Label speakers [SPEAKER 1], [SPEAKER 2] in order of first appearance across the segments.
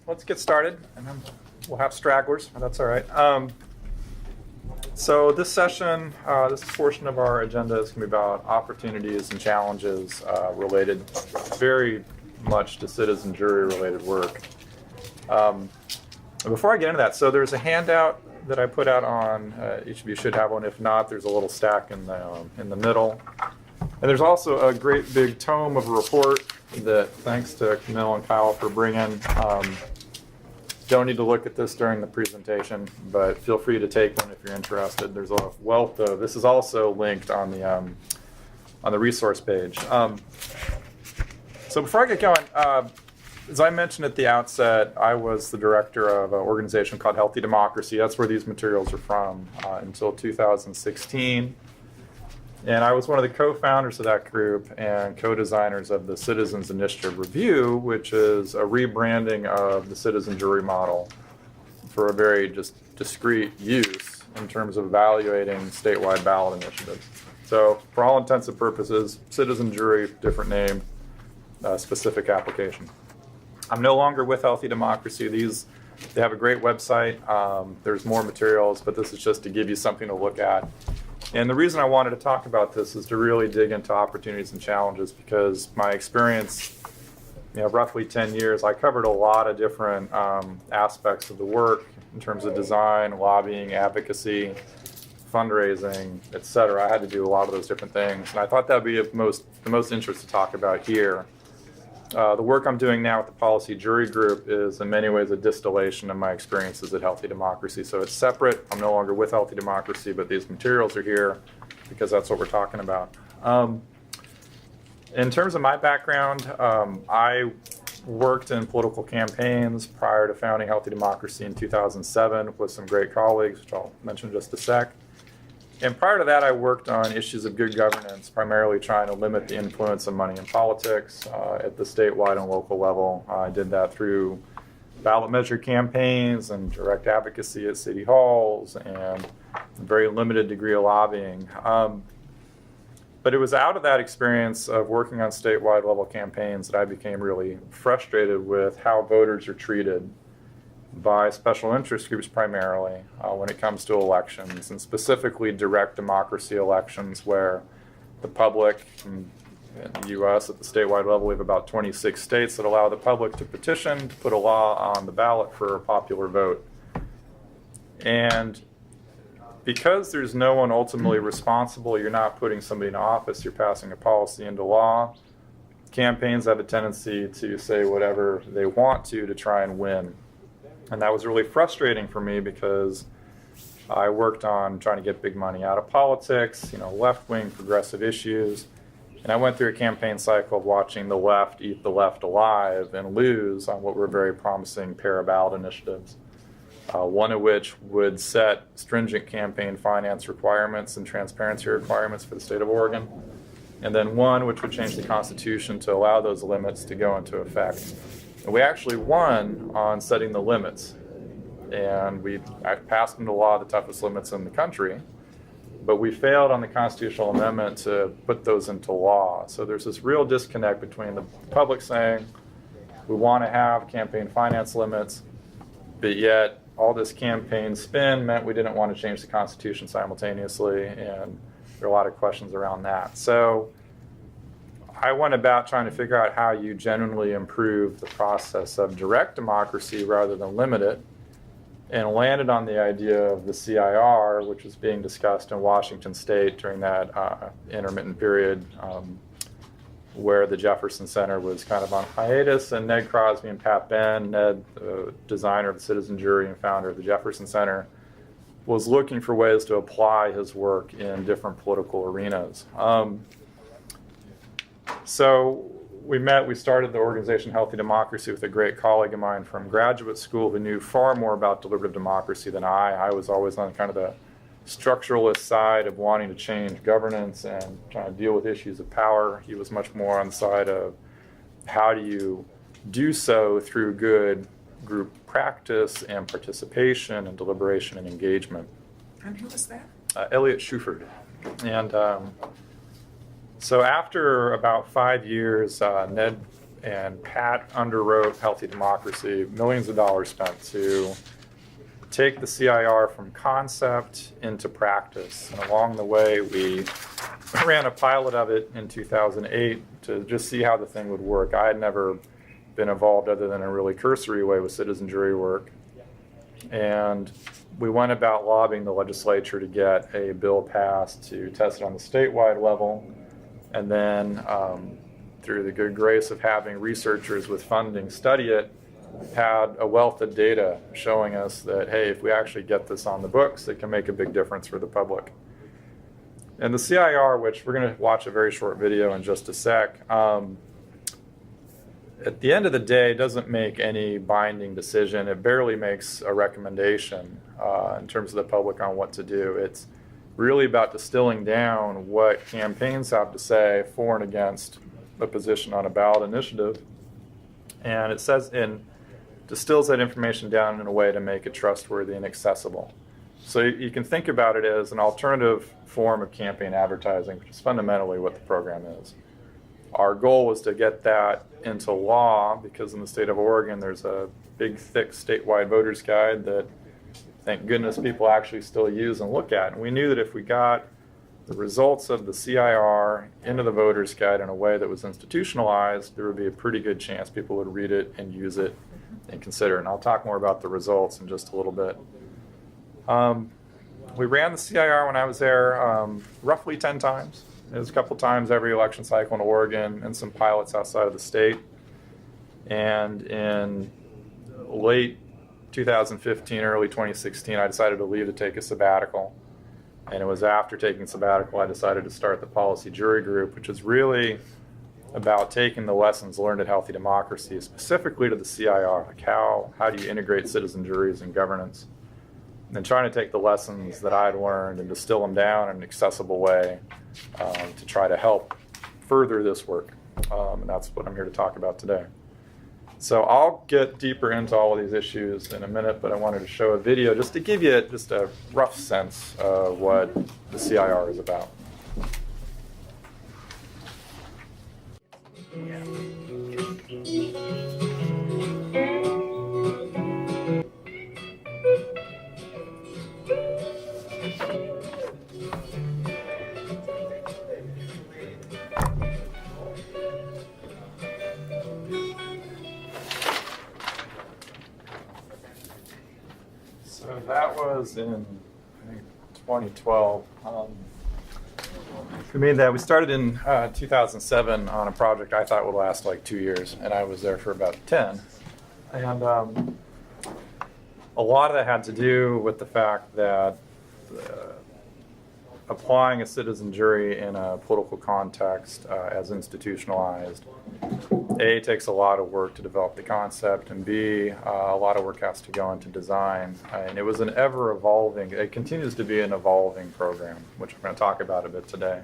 [SPEAKER 1] Let's get started, and then we'll have stragglers. That's all right. So this session, this portion of our agenda is going to be about opportunities and challenges related very much to citizen jury-related work. Before I get into that, so there's a handout that I put out on. Each of you should have one. If not, there's a little stack in the middle. And there's also a great big tome of a report that, thanks to Camille and Kyle for bringing. Don't need to look at this during the presentation, but feel free to take one if you're interested. There's a wealth of. This is also linked on the resource page. So before I get going, as I mentioned at the outset, I was the director of an organization called Healthy Democracy. That's where these materials are from until 2016. And I was one of the co-founders of that group and co-designers of the Citizens Initiative Review, which is a rebranding of the citizen jury model for a very just discrete use in terms of evaluating statewide ballot initiatives. So for all intents and purposes, citizen jury, different name, specific application. I'm no longer with Healthy Democracy. They have a great website. There's more materials, but this is just to give you something to look at. And the reason I wanted to talk about this is to really dig into opportunities and challenges, because my experience, roughly 10 years, I covered a lot of different aspects of the work in terms of design, lobbying, advocacy, fundraising, et cetera. I had to do a lot of those different things. And I thought that would be of the most interest to talk about here. The work I'm doing now with the Policy Jury Group is in many ways a distillation of my experiences at Healthy Democracy. So it's separate. I'm no longer with Healthy Democracy, but these materials are here because that's what we're talking about. In terms of my background, I worked in political campaigns prior to founding Healthy Democracy in 2007 with some great colleagues, which I'll mention in just a sec. And prior to that, I worked on issues of good governance, primarily trying to limit the influence of money in politics at the statewide and local level. I did that through ballot measure campaigns and direct advocacy at city halls and a very limited degree of lobbying. But it was out of that experience of working on statewide level campaigns that I became really frustrated with how voters are treated by special interest groups primarily when it comes to elections, and specifically direct democracy elections where the public, in the U.S. at the statewide level, we have about 26 states that allow the public to petition to put a law on the ballot for a popular vote. And because there's no one ultimately responsible, you're not putting somebody in office, you're passing a policy into law, campaigns have a tendency to say whatever they want to try and win. And that was really frustrating for me because I worked on trying to get big money out of politics, left-wing progressive issues. And I went through a campaign cycle of watching the left eat the left alive and lose on what were very promising pair of ballot initiatives. One of which would set stringent campaign finance requirements and transparency requirements for the state of Oregon. And then one which would change the Constitution to allow those limits to go into effect. And we actually won on setting the limits, and I passed into law the toughest limits in the country, but we failed on the constitutional amendment to put those into law. So there's this real disconnect between the public saying we want to have campaign finance limits, but yet all this campaign spin meant we didn't want to change the Constitution simultaneously, and there are a lot of questions around that. So I went about trying to figure out how you genuinely improve the process of direct democracy rather than limit it, and landed on the idea of the CIR, which was being discussed in Washington State during that intermittent period where the Jefferson Center was kind of on hiatus, and Ned Crosby and Pat Ben, Ned, the designer of the Citizen Jury and founder of the Jefferson Center, was looking for ways to apply his work in different political arenas. So we started the organization Healthy Democracy with a great colleague of mine from graduate school who knew far more about deliberative democracy than I. I was always on kind of the structuralist side of wanting to change governance and trying to deal with issues of power. He was much more on the side of how do you do so through good group practice and participation and deliberation and engagement.
[SPEAKER 2] And who was that?
[SPEAKER 1] Elliot Shuford. And so after about 5 years, Ned and Pat underwrote Healthy Democracy, millions of dollars spent to take the CIR from concept into practice. And along the way, we ran a pilot of it in 2008 to just see how the thing would work. I had never been involved other than in a really cursory way with citizen jury work. And we went about lobbying the legislature to get a bill passed to test it on the statewide level. And then through the good grace of having researchers with funding study it, had a wealth of data showing us that, hey, if we actually get this on the books, it can make a big difference for the public. And the CIR, which we're going to watch a very short video in just a sec, at the end of the day, doesn't make any binding decision. It barely makes a recommendation in terms of the public on what to do. It's really about distilling down what campaigns have to say for and against a position on a ballot initiative. And it distills that information down in a way to make it trustworthy and accessible. So you can think about it as an alternative form of campaign advertising, which is fundamentally what the program is. Our goal was to get that into law because in the state of Oregon, there's a big, thick statewide voters guide that, thank goodness, people actually still use and look at. And we knew that if we got the results of the CIR into the voters guide in a way that was institutionalized, there would be a pretty good chance people would read it and use it and consider it. And I'll talk more about the results in just a little bit. We ran the CIR when I was there roughly 10 times. It was a couple times every election cycle in Oregon and some pilots outside of the state. And in late 2015, early 2016, I decided to leave to take a sabbatical. And it was after taking sabbatical I decided to start the policy jury group, which is really about taking the lessons learned at Healthy Democracy, specifically to the CIR, like how do you integrate citizen juries in governance, and then trying to take the lessons that I'd learned and distill them down in an accessible way to try to help further this work. And that's what I'm here to talk about today. So I'll get deeper into all of these issues in a minute, but I wanted to show a video just to give you just a rough sense of what the CIR is about. So that was in, I think, 2012. We started in 2007 on a project I thought would last like 2 years, and I was there for about 10. And a lot of that had to do with the fact that applying a citizen jury in a political context as institutionalized, A, takes a lot of work to develop the concept, and B, a lot of work has to go into design. And it was an ever-evolving, it continues to be an evolving program, which I'm going to talk about a bit today.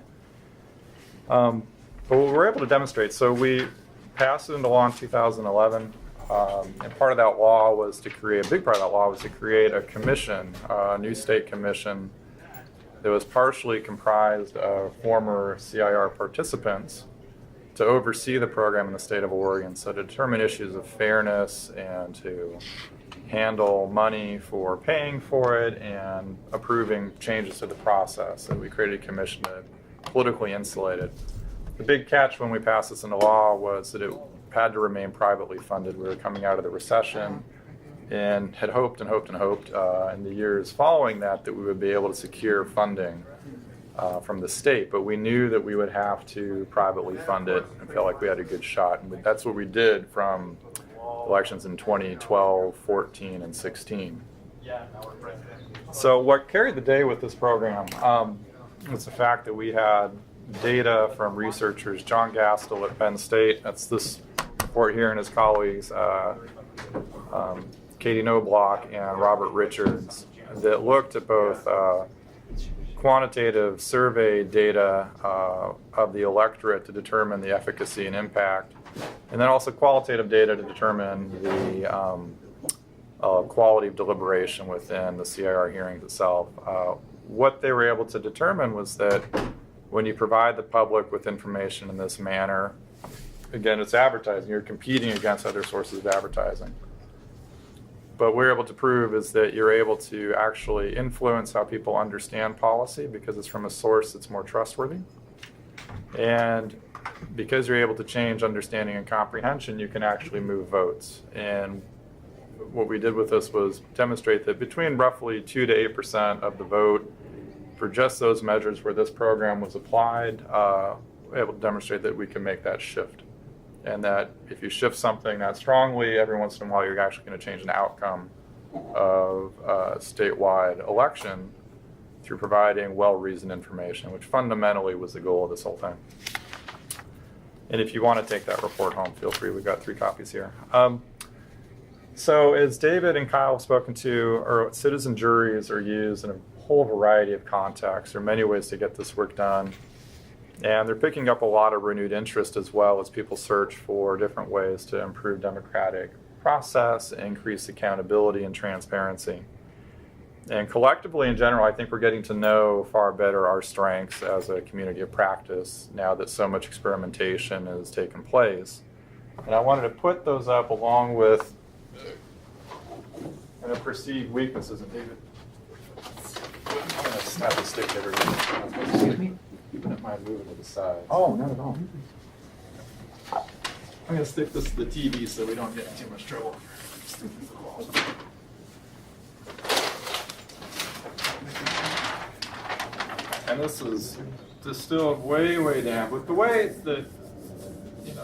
[SPEAKER 1] But what we're able to demonstrate, so we passed it into law in 2011, and part of that law was to create, a big part of that law was to create a commission, a new state commission that was partially comprised of former CIR participants to oversee the program in the state of Oregon, so to determine issues of fairness and to handle money for paying for it and approving changes to the process. And we created a commission to politically insulate it. The big catch when we passed this into law was that it had to remain privately funded. We were coming out of the recession and had hoped in the years following that we would be able to secure funding from the state, but we knew that we would have to privately fund it and felt like we had a good shot. And that's what we did from elections in 2012, 14, and 16. So what carried the day with this program was the fact that we had data from researchers, John Gastel at Penn State, that's this report here, and his colleagues, Katie Knobloch and Robert Richards, that looked at both quantitative survey data of the electorate to determine the efficacy and impact, and then also qualitative data to determine the quality of deliberation within the CIR hearings itself. What they were able to determine was that when you provide the public with information in this manner, again, it's advertising. You're competing against other sources of advertising. But what we're able to prove is that you're able to actually influence how people understand policy because it's from a source that's more trustworthy. And because you're able to change understanding and comprehension, you can actually move votes. And what we did with this was demonstrate that between roughly 2 to 8% of the vote for just those measures where this program was applied, we're able to demonstrate that we can make that shift. And that if you shift something that strongly, every once in a while you're actually going to change an outcome of a statewide election through providing well-reasoned information, which fundamentally was the goal of this whole thing. And if you want to take that report home, feel free. We've got 3 copies here. So as David and Kyle have spoken to, or citizen juries are used in a whole variety of contexts. There are many ways to get this work done. And they're picking up a lot of renewed interest as well as people search for different ways to improve democratic process, increase accountability and transparency. And collectively, in general, I think we're getting to know far better our strengths as a community of practice now that so much experimentation has taken place. And I wanted to put those up along with perceived weaknesses. And David, I'm going to snap the stick over here.
[SPEAKER 2] Excuse me?
[SPEAKER 1] You wouldn't mind moving to the side.
[SPEAKER 2] Oh, not at all.
[SPEAKER 1] I'm going to stick this to the TV so we don't get in too much trouble. And this is distilled way, way down. But the way that,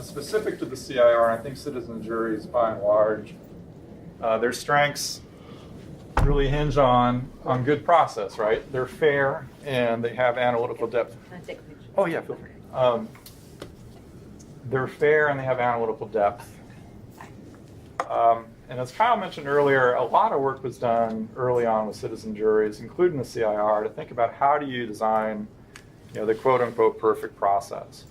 [SPEAKER 1] specific to the CIR, I think citizen juries, by and large, their strengths really hinge on good process, right? They're fair and they have analytical depth.
[SPEAKER 3] Can I take a picture?
[SPEAKER 1] Oh yeah, feel free. They're fair and they have analytical depth. And as Kyle mentioned earlier, a lot of work was done early on with citizen juries, including the CIR, to think about how do you design, the quote-unquote perfect process.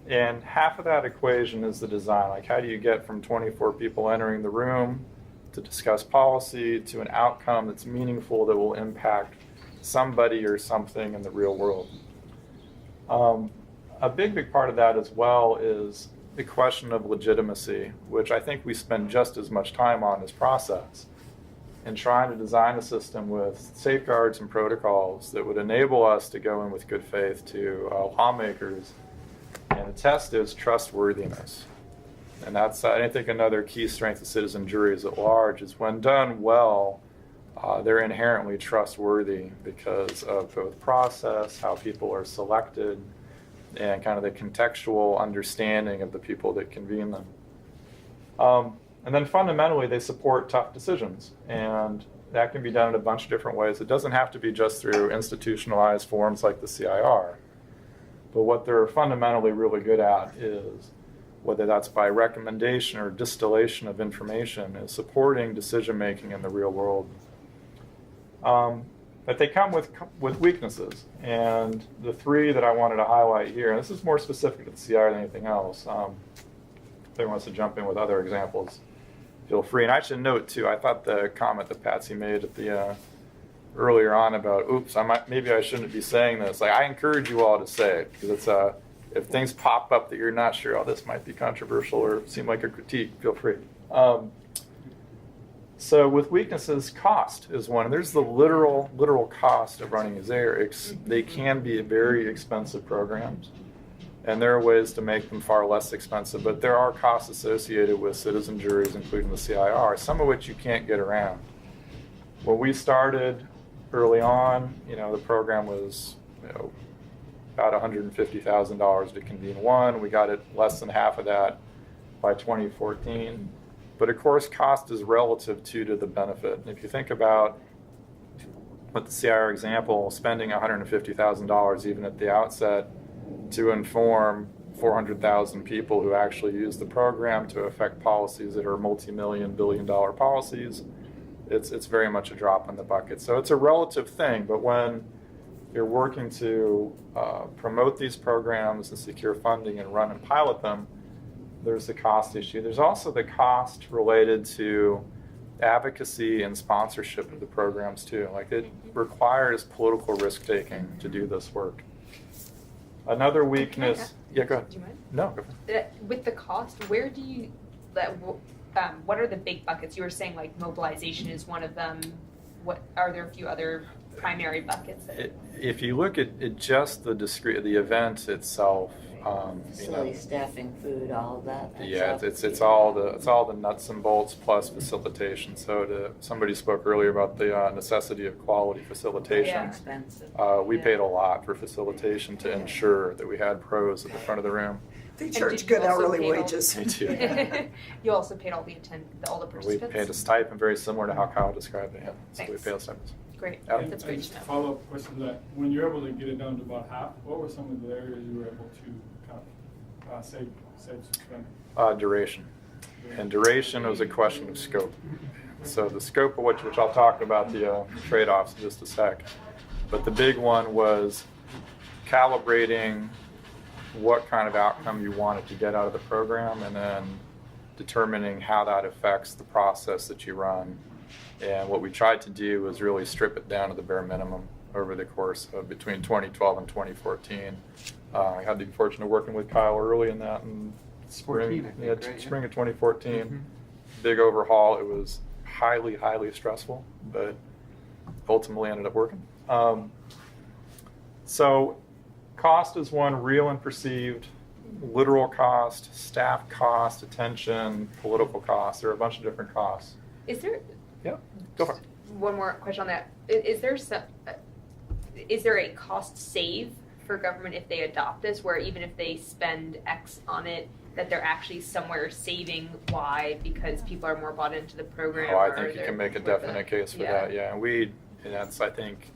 [SPEAKER 1] And half of that equation is the design. Like, how do you get from 24 people entering the room to discuss policy to an outcome that's meaningful that will impact somebody or something in the real world? A big part of that as well is the question of legitimacy, which I think we spend just as much time on as process, in trying to design a system with safeguards and protocols that would enable us to go in with good faith to lawmakers. And the test is trustworthiness. And that's, I think, another key strength of citizen juries at large is when done well, they're inherently trustworthy because of both process, how people are selected, and kind of the contextual understanding of the people that convene them. And then fundamentally, they support tough decisions. And that can be done in a bunch of different ways. It doesn't have to be just through institutionalized forms like the CIR. But what they're fundamentally really good at is, whether that's by recommendation or distillation of information, is supporting decision-making in the real world. But they come with weaknesses. And the 3 that I wanted to highlight here, and this is more specific to the CIR than anything else. If anyone wants to jump in with other examples, feel free. And I should note, too, I thought the comment that Patsy made at the earlier on about, oops, maybe I shouldn't be saying this. Like, I encourage you all to say it, because it's if things pop up that you're not sure, this might be controversial or seem like a critique, feel free. So with weaknesses, cost is one. There's the literal cost of running these. They can be very expensive programs, and there are ways to make them far less expensive, but there are costs associated with citizen juries, including the CIR, some of which you can't get around. When we started early on, the program was about $150,000 to convene one. We got it less than half of that by 2014. But of course, cost is relative to the benefit. And if you think about with the CIR example, spending $150,000 even at the outset to inform 400,000 people who actually use the program to affect policies that are multi-million, billion-dollar policies, it's very much a drop in the bucket. So it's a relative thing, but when you're working to promote these programs and secure funding and run and pilot them, there's the cost issue. There's also the cost related to advocacy and sponsorship of the programs too. Like, it requires political risk-taking to do this work. Another weakness. Yeah, go ahead.
[SPEAKER 2] Do you mind?
[SPEAKER 1] No. Go ahead.
[SPEAKER 2] With the cost, where do you, what are the big buckets? You were saying like mobilization is one of them. What are there a few other primary buckets?
[SPEAKER 1] If you look at just the event itself,
[SPEAKER 3] facility staffing, food, all of that.
[SPEAKER 1] Yeah, it's all the nuts and bolts plus facilitation. So somebody spoke earlier about the necessity of quality facilitation.
[SPEAKER 2] Yeah.
[SPEAKER 3] Expensive.
[SPEAKER 1] We paid a lot for facility to ensure that we had pros at the front of the room.
[SPEAKER 4] They
[SPEAKER 2] And
[SPEAKER 4] charge
[SPEAKER 2] did you
[SPEAKER 4] good
[SPEAKER 2] also
[SPEAKER 4] hourly
[SPEAKER 2] pay all-
[SPEAKER 4] wages.
[SPEAKER 1] They do.
[SPEAKER 2] You also paid all the
[SPEAKER 1] We
[SPEAKER 2] participants?
[SPEAKER 1] paid a stipend very similar to how Kyle described it. Yeah. So we
[SPEAKER 2] Thanks.
[SPEAKER 1] paid a stipend.
[SPEAKER 2] Great,
[SPEAKER 1] Adam?
[SPEAKER 2] that's great
[SPEAKER 5] Just
[SPEAKER 2] to
[SPEAKER 5] a
[SPEAKER 2] know.
[SPEAKER 5] follow-up question to that. When you're able to get it down to about half, what were some of the areas you were able to kind of save spending?
[SPEAKER 1] Duration. And duration was a question of scope. So the scope of which I'll talk about the trade-offs in just a sec. But the big one was calibrating what kind of outcome you wanted to get out of the program and then determining how that affects the process that you run. And what we tried to do was really strip it down to the bare minimum over the course of between 2012 and 2014. I had the good fortune of working with Kyle early in that in spring, spring of 2014.
[SPEAKER 6] Mm-hmm.
[SPEAKER 1] Big overhaul. It was highly, highly stressful, but ultimately ended up working. So cost is one, real and perceived, literal cost, staff cost, attention, political cost. There are a bunch of different costs.
[SPEAKER 2] Is there,
[SPEAKER 1] Yeah, go for it.
[SPEAKER 2] one more question on that. Is there a cost save for government if they adopt this, where even if they spend X on it, that they're actually somewhere saving Y because people are more bought into the program?
[SPEAKER 1] Oh, I
[SPEAKER 2] or
[SPEAKER 1] think you
[SPEAKER 2] they're
[SPEAKER 1] can make a
[SPEAKER 2] worth
[SPEAKER 1] definite
[SPEAKER 2] it?
[SPEAKER 1] case for that, yeah. And that's, I think,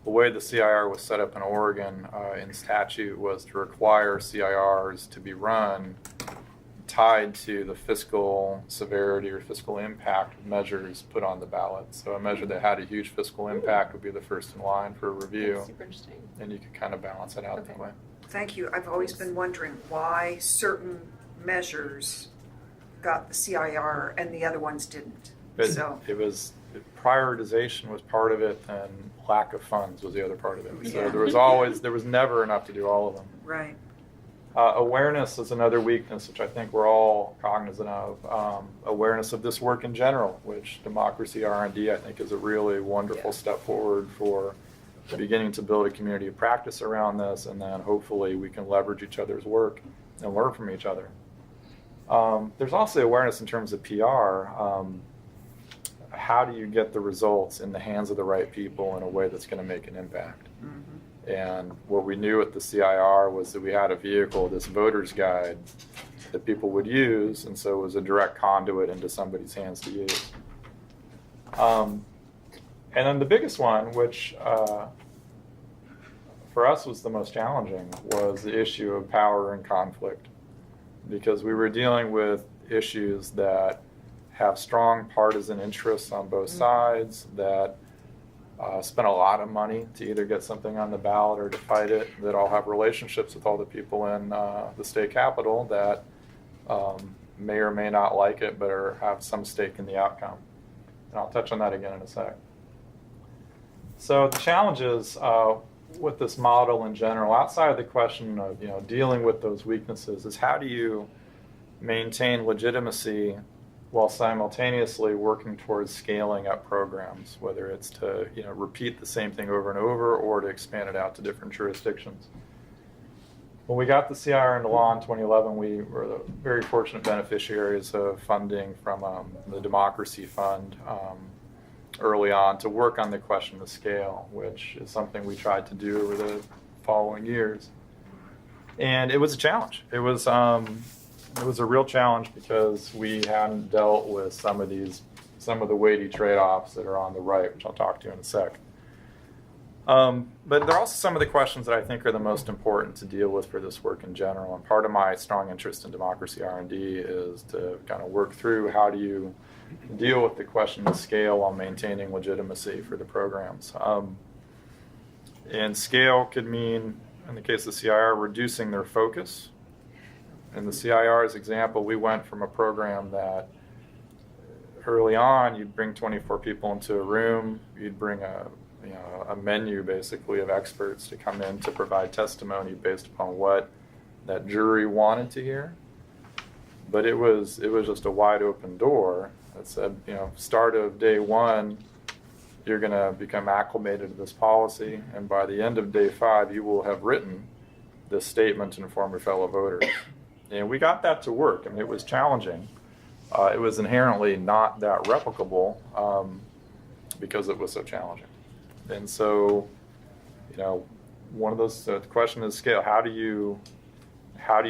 [SPEAKER 1] the way the CIR was set up in Oregon in statute was to require CIRs to be run tied to the fiscal severity or fiscal impact of measures put on the ballot. So a measure that had a huge fiscal impact would be the first in line for review.
[SPEAKER 2] That's super interesting.
[SPEAKER 1] And you could kind of balance it out that
[SPEAKER 2] Okay.
[SPEAKER 1] way.
[SPEAKER 4] Thank you. I've always been wondering why certain measures got the CIR and the other ones didn't. So
[SPEAKER 1] It was prioritization was part of it, and lack of funds was the other part of it. So
[SPEAKER 4] Yeah.
[SPEAKER 1] there was never enough to do all of them.
[SPEAKER 4] right.
[SPEAKER 1] Awareness is another weakness, which I think we're all cognizant of. Awareness of this work in general, which Democracy R&D I think is a really wonderful step forward for beginning to build a community of practice around this, and then hopefully we can leverage each other's work and learn from each other. There's also awareness in terms of PR. How do you get the results in the hands of the right people in a way that's going to make an impact?
[SPEAKER 4] Mhm.
[SPEAKER 1] And what we knew at the CIR was that we had a vehicle, this voter's guide, that people would use, and so it was a direct conduit into somebody's hands to use. And then the biggest one, which for us was the most challenging, was the issue of power and conflict, because we were dealing with issues that have strong partisan interests on both sides, that spend a lot of money to either get something on the ballot or to fight it, that all have relationships with all the people in the state capitol that may or may not like it but have some stake in the outcome. And I'll touch on that again in a sec. So the challenges with this model in general, outside of the question of dealing with those weaknesses, is how do you maintain legitimacy while simultaneously working towards scaling up programs, whether it's to repeat the same thing over and over or to expand it out to different jurisdictions. When we got the CIR into law in 2011, we were the very fortunate beneficiaries of funding from the Democracy Fund early on to work on the question of scale, which is something we tried to do over the following years. And it was a challenge. It was a real challenge because we hadn't dealt with some of the weighty trade-offs that are on the right, which I'll talk to in a sec. But there are also some of the questions that I think are the most important to deal with for this work in general. And part of my strong interest in Democracy R&D is to kind of work through how do you deal with the question of scale while maintaining legitimacy for the programs. And scale could mean, in the case of the CIR, reducing their focus. In the CIR's example, we went from a program that early on, you'd bring 24 people into a room, you'd bring a a menu basically of experts to come in to provide testimony based upon what that jury wanted to hear. But it was just a wide open door that said, start of day one, you're going to become acclimated to this policy, and by the end of day 5, you will have written this statement to inform your fellow voters. And we got that to work. I mean, it was challenging. It was inherently not that replicable because it was so challenging. And so, one of those, the question is scale. How do you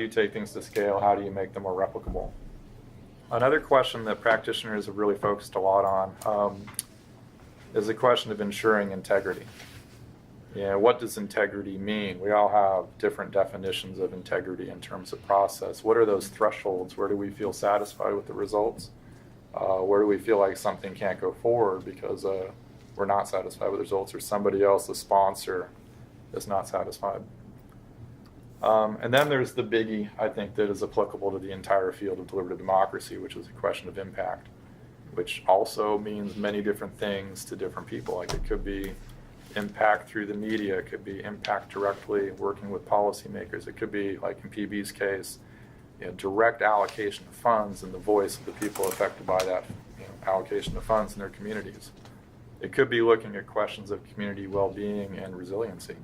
[SPEAKER 1] take things to scale? How do you make them more replicable? Another question that practitioners have really focused a lot on is the question of ensuring integrity. What does integrity mean? We all have different definitions of integrity in terms of process. What are those thresholds? Where do we feel satisfied with the results? Where do we feel like something can't go forward because we're not satisfied with the results, or somebody else, the sponsor, is not satisfied? And then there's the biggie, I think, that is applicable to the entire field of deliberative democracy, which is a question of impact, which also means many different things to different people. Like, it could be impact through the media, it could be impact directly working with policymakers, it could be, like in PB's case, direct allocation of funds and the voice of the people affected by that allocation of funds in their communities. It could be looking at questions of community well-being and resiliency.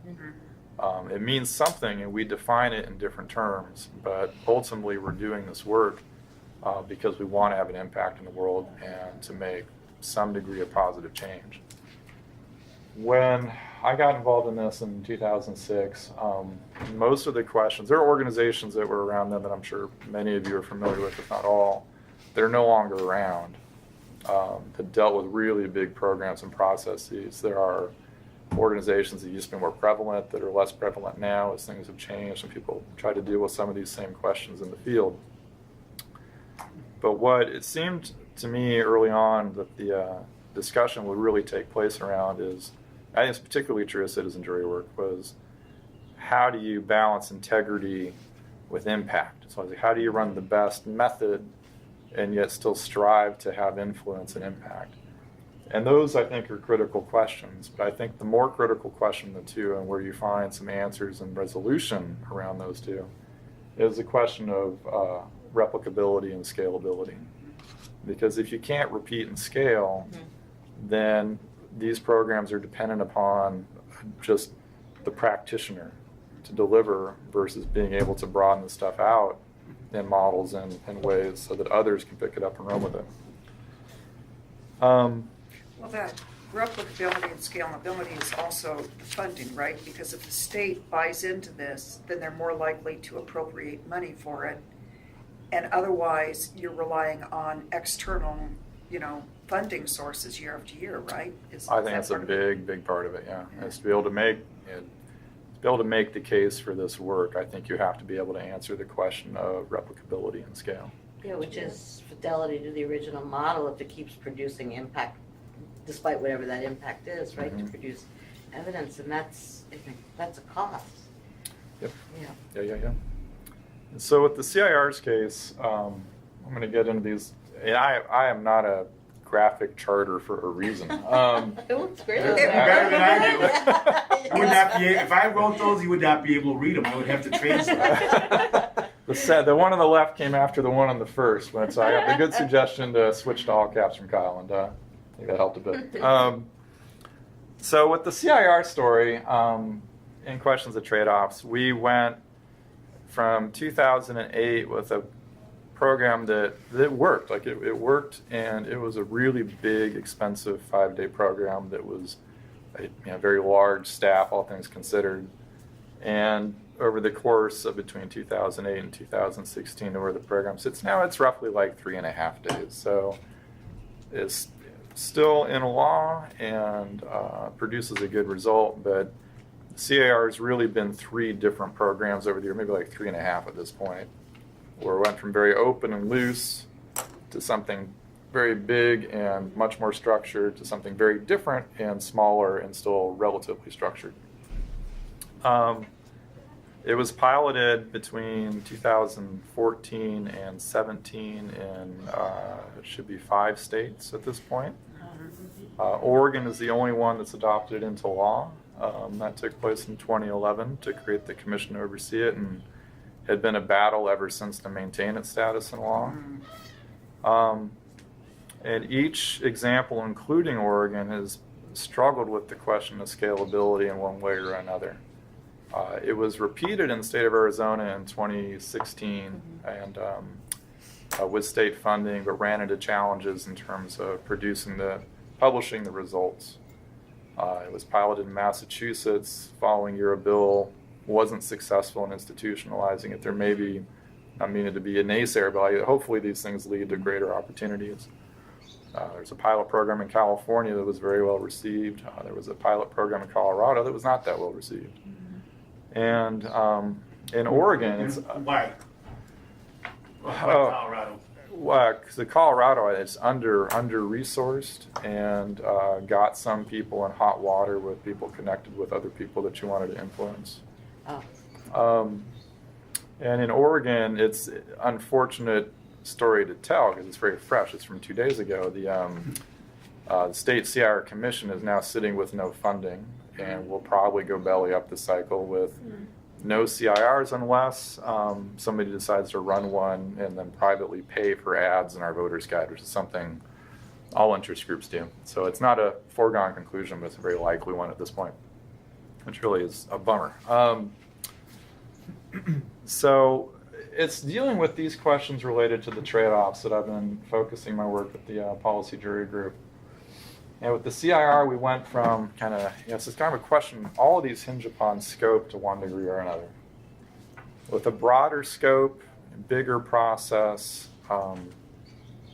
[SPEAKER 1] It means something, and we define it in different terms, but ultimately we're doing this work because we want to have an impact in the world and to make some degree of positive change. When I got involved in this in 2006, most of the questions, there are organizations that were around then that I'm sure many of you are familiar with, if not all, they're no longer around, that dealt with really big programs and processes. There are organizations that used to be more prevalent that are less prevalent now as things have changed and people try to deal with some of these same questions in the field. But what it seemed to me early on that the discussion would really take place around is, I think it's particularly true of citizen jury work, was how do you balance integrity with impact? So I was like, how do you run the best method and yet still strive to have influence and impact? And those, I think, are critical questions. But I think the more critical question of the two, and where you find some answers and resolution around those two, is the question of replicability and scalability. Because if you can't repeat and scale, then these programs are dependent upon just the practitioner to deliver versus being able to broaden the stuff out in models and ways so that others can pick it up and run with it.
[SPEAKER 4] Well, that replicability and scalability is also the funding, right? Because if the state buys into this, then they're more likely to appropriate money for it. And otherwise, you're relying on external, funding sources year after year, right?
[SPEAKER 1] I think that's a big part of it, yeah. Is to be able to make the case for this work, I think you have to be able to answer the question of replicability and scale.
[SPEAKER 3] Yeah, which is fidelity to the original model if it keeps producing impact, despite whatever that impact is, right? To produce evidence, and I think that's a cost.
[SPEAKER 1] Yep.
[SPEAKER 3] Yeah.
[SPEAKER 1] And so with the CIR's case, I'm going to get into these. And I am not a graphic charter for a reason.
[SPEAKER 2] It looks great.
[SPEAKER 6] Better than I do. You would not be, if I wrote those, you would not be able to read them. I would have to translate.
[SPEAKER 1] The one on the left came after the one on the first, so I got the good suggestion to switch to all caps from Kyle, and I think that helped a bit. So with the CIR story, in questions of trade-offs, we went from 2008 with a program that worked. Like it worked, and it was a really big, expensive 5-day program that was a very large staff, all things considered. And over the course of between 2008 and 2016, where the program sits now, it's roughly like 3.5 days. So it's still in law and produces a good result, but CIR has really been 3 different programs over the year, maybe like 3.5 at this point, where it went from very open and loose to something very big and much more structured to something very different and smaller and still relatively structured. It was piloted between 2014 and 17 in, it should be 5 states at this point. Oregon is the only one that's adopted it into law. That took place in 2011 to create the commission to oversee it, and had been a battle ever since to maintain its status in law. And each example, including Oregon, has struggled with the question of scalability in one way or another. It was repeated in the state of Arizona in 2016 and with state funding, but ran into challenges in terms of publishing the results. It was piloted in Massachusetts. Following year, a bill wasn't successful in institutionalizing it. There may be, I mean it to be a naysayer, but hopefully these things lead to greater opportunities. There's a pilot program in California that was very well received. There was a pilot program in Colorado that was not that well received. And in Oregon, it's
[SPEAKER 6] Why? Why Colorado?
[SPEAKER 1] well, 'cause the Colorado is under-resourced and got some people in hot water with people connected with other people that you wanted to influence. And in Oregon, it's an unfortunate story to tell because it's very fresh. It's from 2 days ago. The state CIR commission is now sitting with no funding and will probably go belly up the cycle with no CIRs unless somebody decides to run one and then privately pay for ads in our voters guide, which is something all interest groups do. So it's not a foregone conclusion, but it's a very likely one at this point, which really is a bummer. So it's dealing with these questions related to the trade-offs that I've been focusing my work with the policy jury group. And with the CIR, we went from it's kind of a question, all of these hinge upon scope to one degree or another. With a broader scope, bigger process,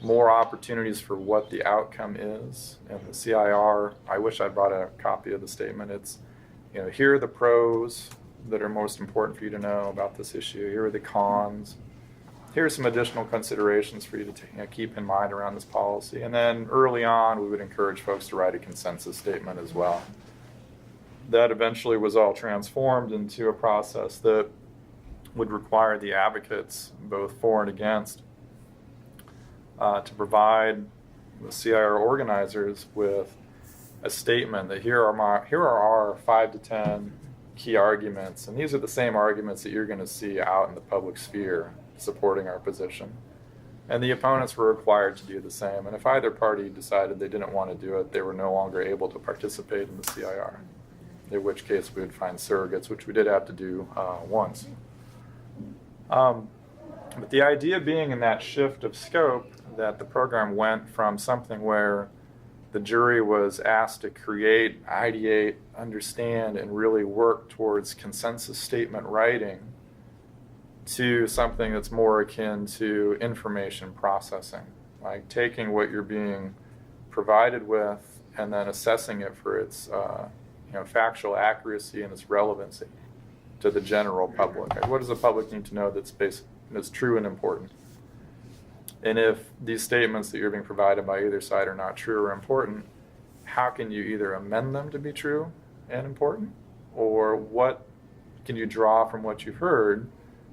[SPEAKER 1] more opportunities for what the outcome is. And the CIR, I wish I brought a copy of the statement. It's, here are the pros that are most important for you to know about this issue. Here are the cons. Here are some additional considerations for you to keep in mind around this policy. And then early on, we would encourage folks to write a consensus statement as well. That eventually was all transformed into a process that would require the advocates, both for and against, to provide the CIR organizers with a statement that here are our 5 to 10 key arguments, and these are the same arguments that you're going to see out in the public sphere supporting our position. And the opponents were required to do the same. And if either party decided they didn't want to do it, they were no longer able to participate in the CIR, in which case we would find surrogates, which we did have to do once. But the idea being in that shift of scope that the program went from something where the jury was asked to create, ideate, understand, and really work towards consensus statement writing to something that's more akin to information processing, like taking what you're being provided with and then assessing it for its factual accuracy and its relevancy to the general public. Like, what does the public need to know that's true and important? And if these statements that you're being provided by either side are not true or important, how can you either amend them to be true and important, or what can you draw from what you've heard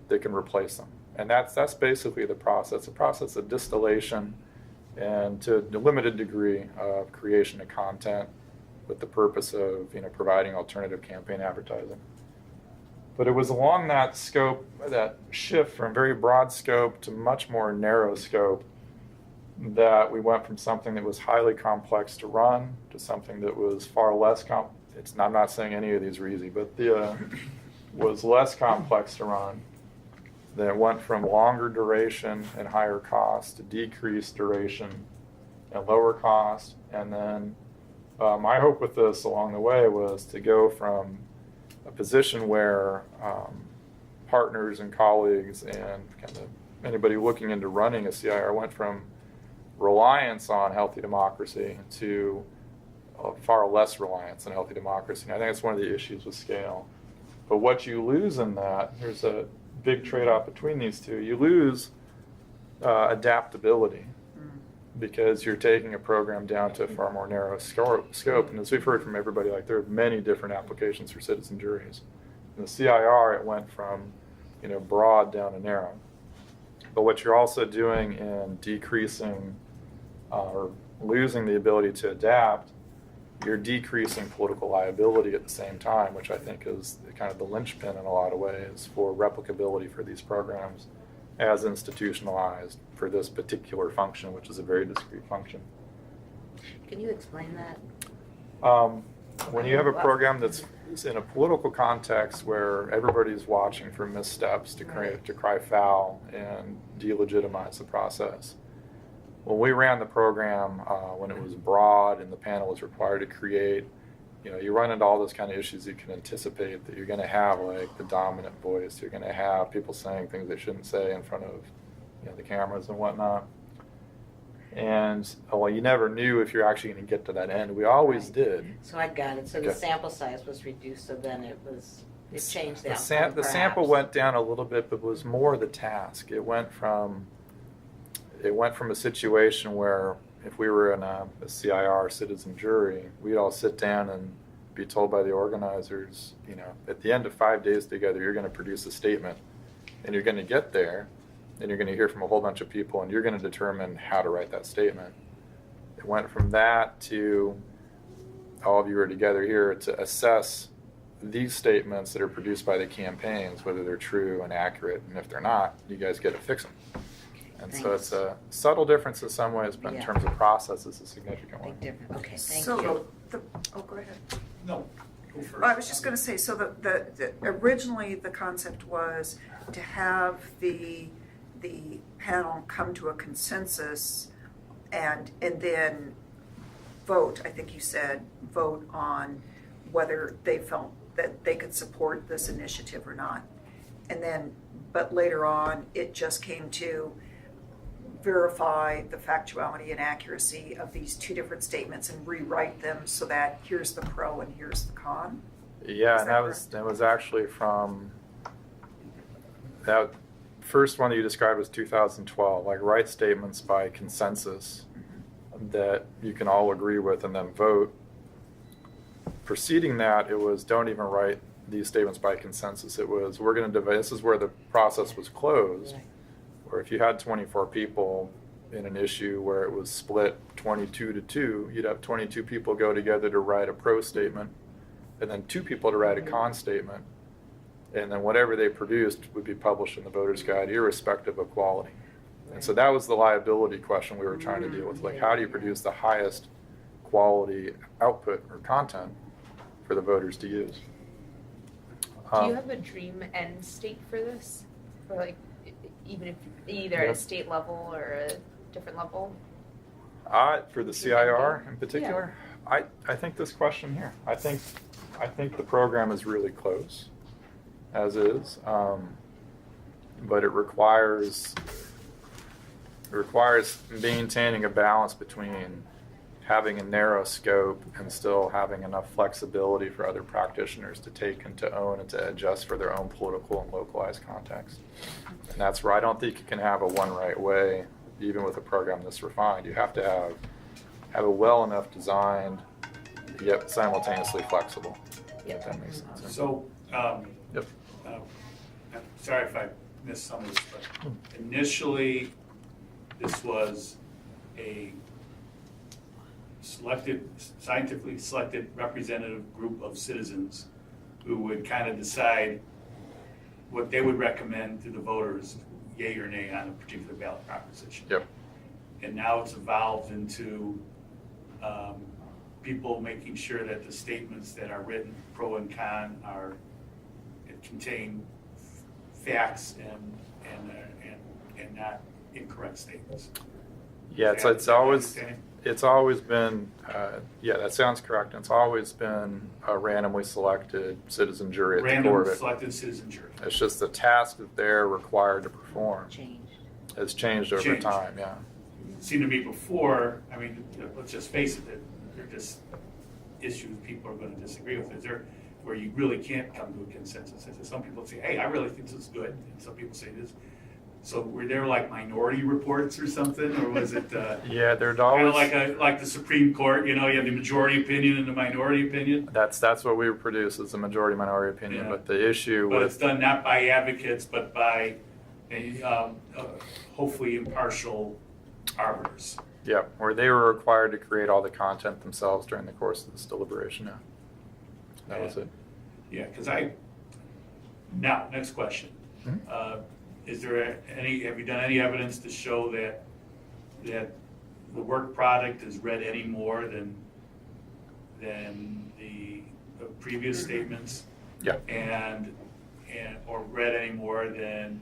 [SPEAKER 1] that can replace them? And that's basically the process of distillation and to a limited degree of creation of content with the purpose of providing alternative campaign advertising. But it was along that scope, that shift from very broad scope to much more narrow scope, that we went from something that was highly complex to run to something that was far less I'm not saying any of these were easy, but was less complex to run. Then it went from longer duration and higher cost to decreased duration and lower cost. And then my hope with this along the way was to go from a position where partners and colleagues and anybody looking into running a CIR went from reliance on healthy democracy to far less reliance on healthy democracy. And I think that's one of the issues with scale. But what you lose in that, there's a big trade-off between these two. You lose adaptability because you're taking a program down to a far more narrow scope. And as we've heard from everybody, there are many different applications for citizen juries. In the CIR, it went from broad down to narrow. But what you're also doing in decreasing or losing the ability to adapt you're decreasing political liability at the same time, which I think is kind of the linchpin in a lot of ways for replicability for these programs as institutionalized for this particular function, which is a very discrete function.
[SPEAKER 3] Can you explain that?
[SPEAKER 1] When you have a program that's in a political context where everybody's watching for missteps to cry foul and delegitimize the process. When we ran the program, when it was broad and the panel was required to create, you run into all those kind of issues you can anticipate that you're going to have, like the dominant voice. You're going to have people saying things they shouldn't say in front of the cameras and whatnot. And you never knew if you're actually going to get to that end. We always did.
[SPEAKER 3] So I got it. So the
[SPEAKER 1] Okay.
[SPEAKER 3] sample size was reduced, so then it changed the
[SPEAKER 1] The
[SPEAKER 3] outcome,
[SPEAKER 1] sample
[SPEAKER 3] perhaps.
[SPEAKER 1] went down a little bit, but was more the task. It went from a situation where if we were in a CIR citizen jury, we'd all sit down and be told by the organizers, at the end of 5 days together, you're going to produce a statement, and you're going to get there, and you're going to hear from a whole bunch of people, and you're going to determine how to write that statement. It went from that to all of you are together here to assess these statements that are produced by the campaigns, whether they're true and accurate, and if they're not, you guys get to fix them. And so
[SPEAKER 3] Thanks.
[SPEAKER 1] it's a subtle difference in some ways, but in
[SPEAKER 3] Yeah.
[SPEAKER 1] terms of process, it's a significant one.
[SPEAKER 3] Big difference. Okay, thank
[SPEAKER 4] So
[SPEAKER 3] you.
[SPEAKER 4] go ahead.
[SPEAKER 6] No, go first.
[SPEAKER 4] I was just going to say, so the originally the concept was to have the panel come to a consensus and then vote. I think you said vote on whether they felt that they could support this initiative or not. And then, but later on, it just came to verify the factuality and accuracy of these two different statements and rewrite them so that here's the pro and here's the con.
[SPEAKER 1] Yeah,
[SPEAKER 4] Is
[SPEAKER 1] and
[SPEAKER 4] that
[SPEAKER 1] that was actually from that first one that you described was 2012, like write statements by consensus that you can all agree with and then vote. Preceding that, it was don't even write these statements by consensus. It was we're going to divide. This is where the process was closed,
[SPEAKER 3] Right.
[SPEAKER 1] where if you had 24 people in an issue where it was split 22 to 2, you'd have 22 people go together to write a pro statement, and then 2 people to write a con statement, and then whatever they produced would be published in the Voter's Guide, irrespective of quality. And so that was the liability question we were trying to deal with. Like, how do you produce the highest quality output or content for the voters to use?
[SPEAKER 2] Do you have a dream end state for this? Or like, even if either at
[SPEAKER 1] Yeah.
[SPEAKER 2] a state level or a different level?
[SPEAKER 1] For the CIR in particular, I think this question here. I think the program is really close, as is, but it requires maintaining a balance between having a narrow scope and still having enough flexibility for other practitioners to take and to own and to adjust for their own political and localized context. And that's where I don't think you can have a one right way, even with a program this refined. You have to have a well enough designed, yet simultaneously flexible. If that makes sense.
[SPEAKER 6] So,
[SPEAKER 1] Yep.
[SPEAKER 6] I'm sorry if I missed some of this, but initially, this was a scientifically selected representative group of citizens who would kind of decide what they would recommend to the voters, yay or nay, on a particular ballot proposition.
[SPEAKER 1] Yep.
[SPEAKER 6] And now it's evolved into people making sure that the statements that are written, pro and con, contain facts and not incorrect statements.
[SPEAKER 1] Yeah,
[SPEAKER 6] Is that
[SPEAKER 1] it's always
[SPEAKER 6] understanding?
[SPEAKER 1] been that sounds correct. It's always been a randomly selected citizen jury at the core
[SPEAKER 6] Random
[SPEAKER 1] of it.
[SPEAKER 6] selected citizen jury.
[SPEAKER 1] It's just the task that they're required to perform
[SPEAKER 3] Changed.
[SPEAKER 1] has changed over
[SPEAKER 6] Changed.
[SPEAKER 1] time. Yeah.
[SPEAKER 6] It seemed to me before, I mean, let's just face it, that they're just issues people are going to disagree with. Is there where you really can't come to a consensus? Some people say, hey, I really think this is good, and some people say this. So were there like minority reports or something, or was it
[SPEAKER 1] Yeah, there'd
[SPEAKER 6] kind
[SPEAKER 1] always
[SPEAKER 6] of like the Supreme Court? You have the majority opinion and the minority opinion,
[SPEAKER 1] that's what we produce is a majority minority opinion.
[SPEAKER 6] Yeah.
[SPEAKER 1] But the issue
[SPEAKER 6] but
[SPEAKER 1] with
[SPEAKER 6] it's done not by advocates, but by hopefully impartial arbiters.
[SPEAKER 1] Yeah, where they were required to create all the content themselves during the course of this deliberation. Yeah. That was it.
[SPEAKER 6] Yeah, because next question.
[SPEAKER 1] Mhm.
[SPEAKER 6] Is there have you done any evidence to show that the work product is read any more than the previous statements?
[SPEAKER 1] Yeah.
[SPEAKER 6] And or read any more than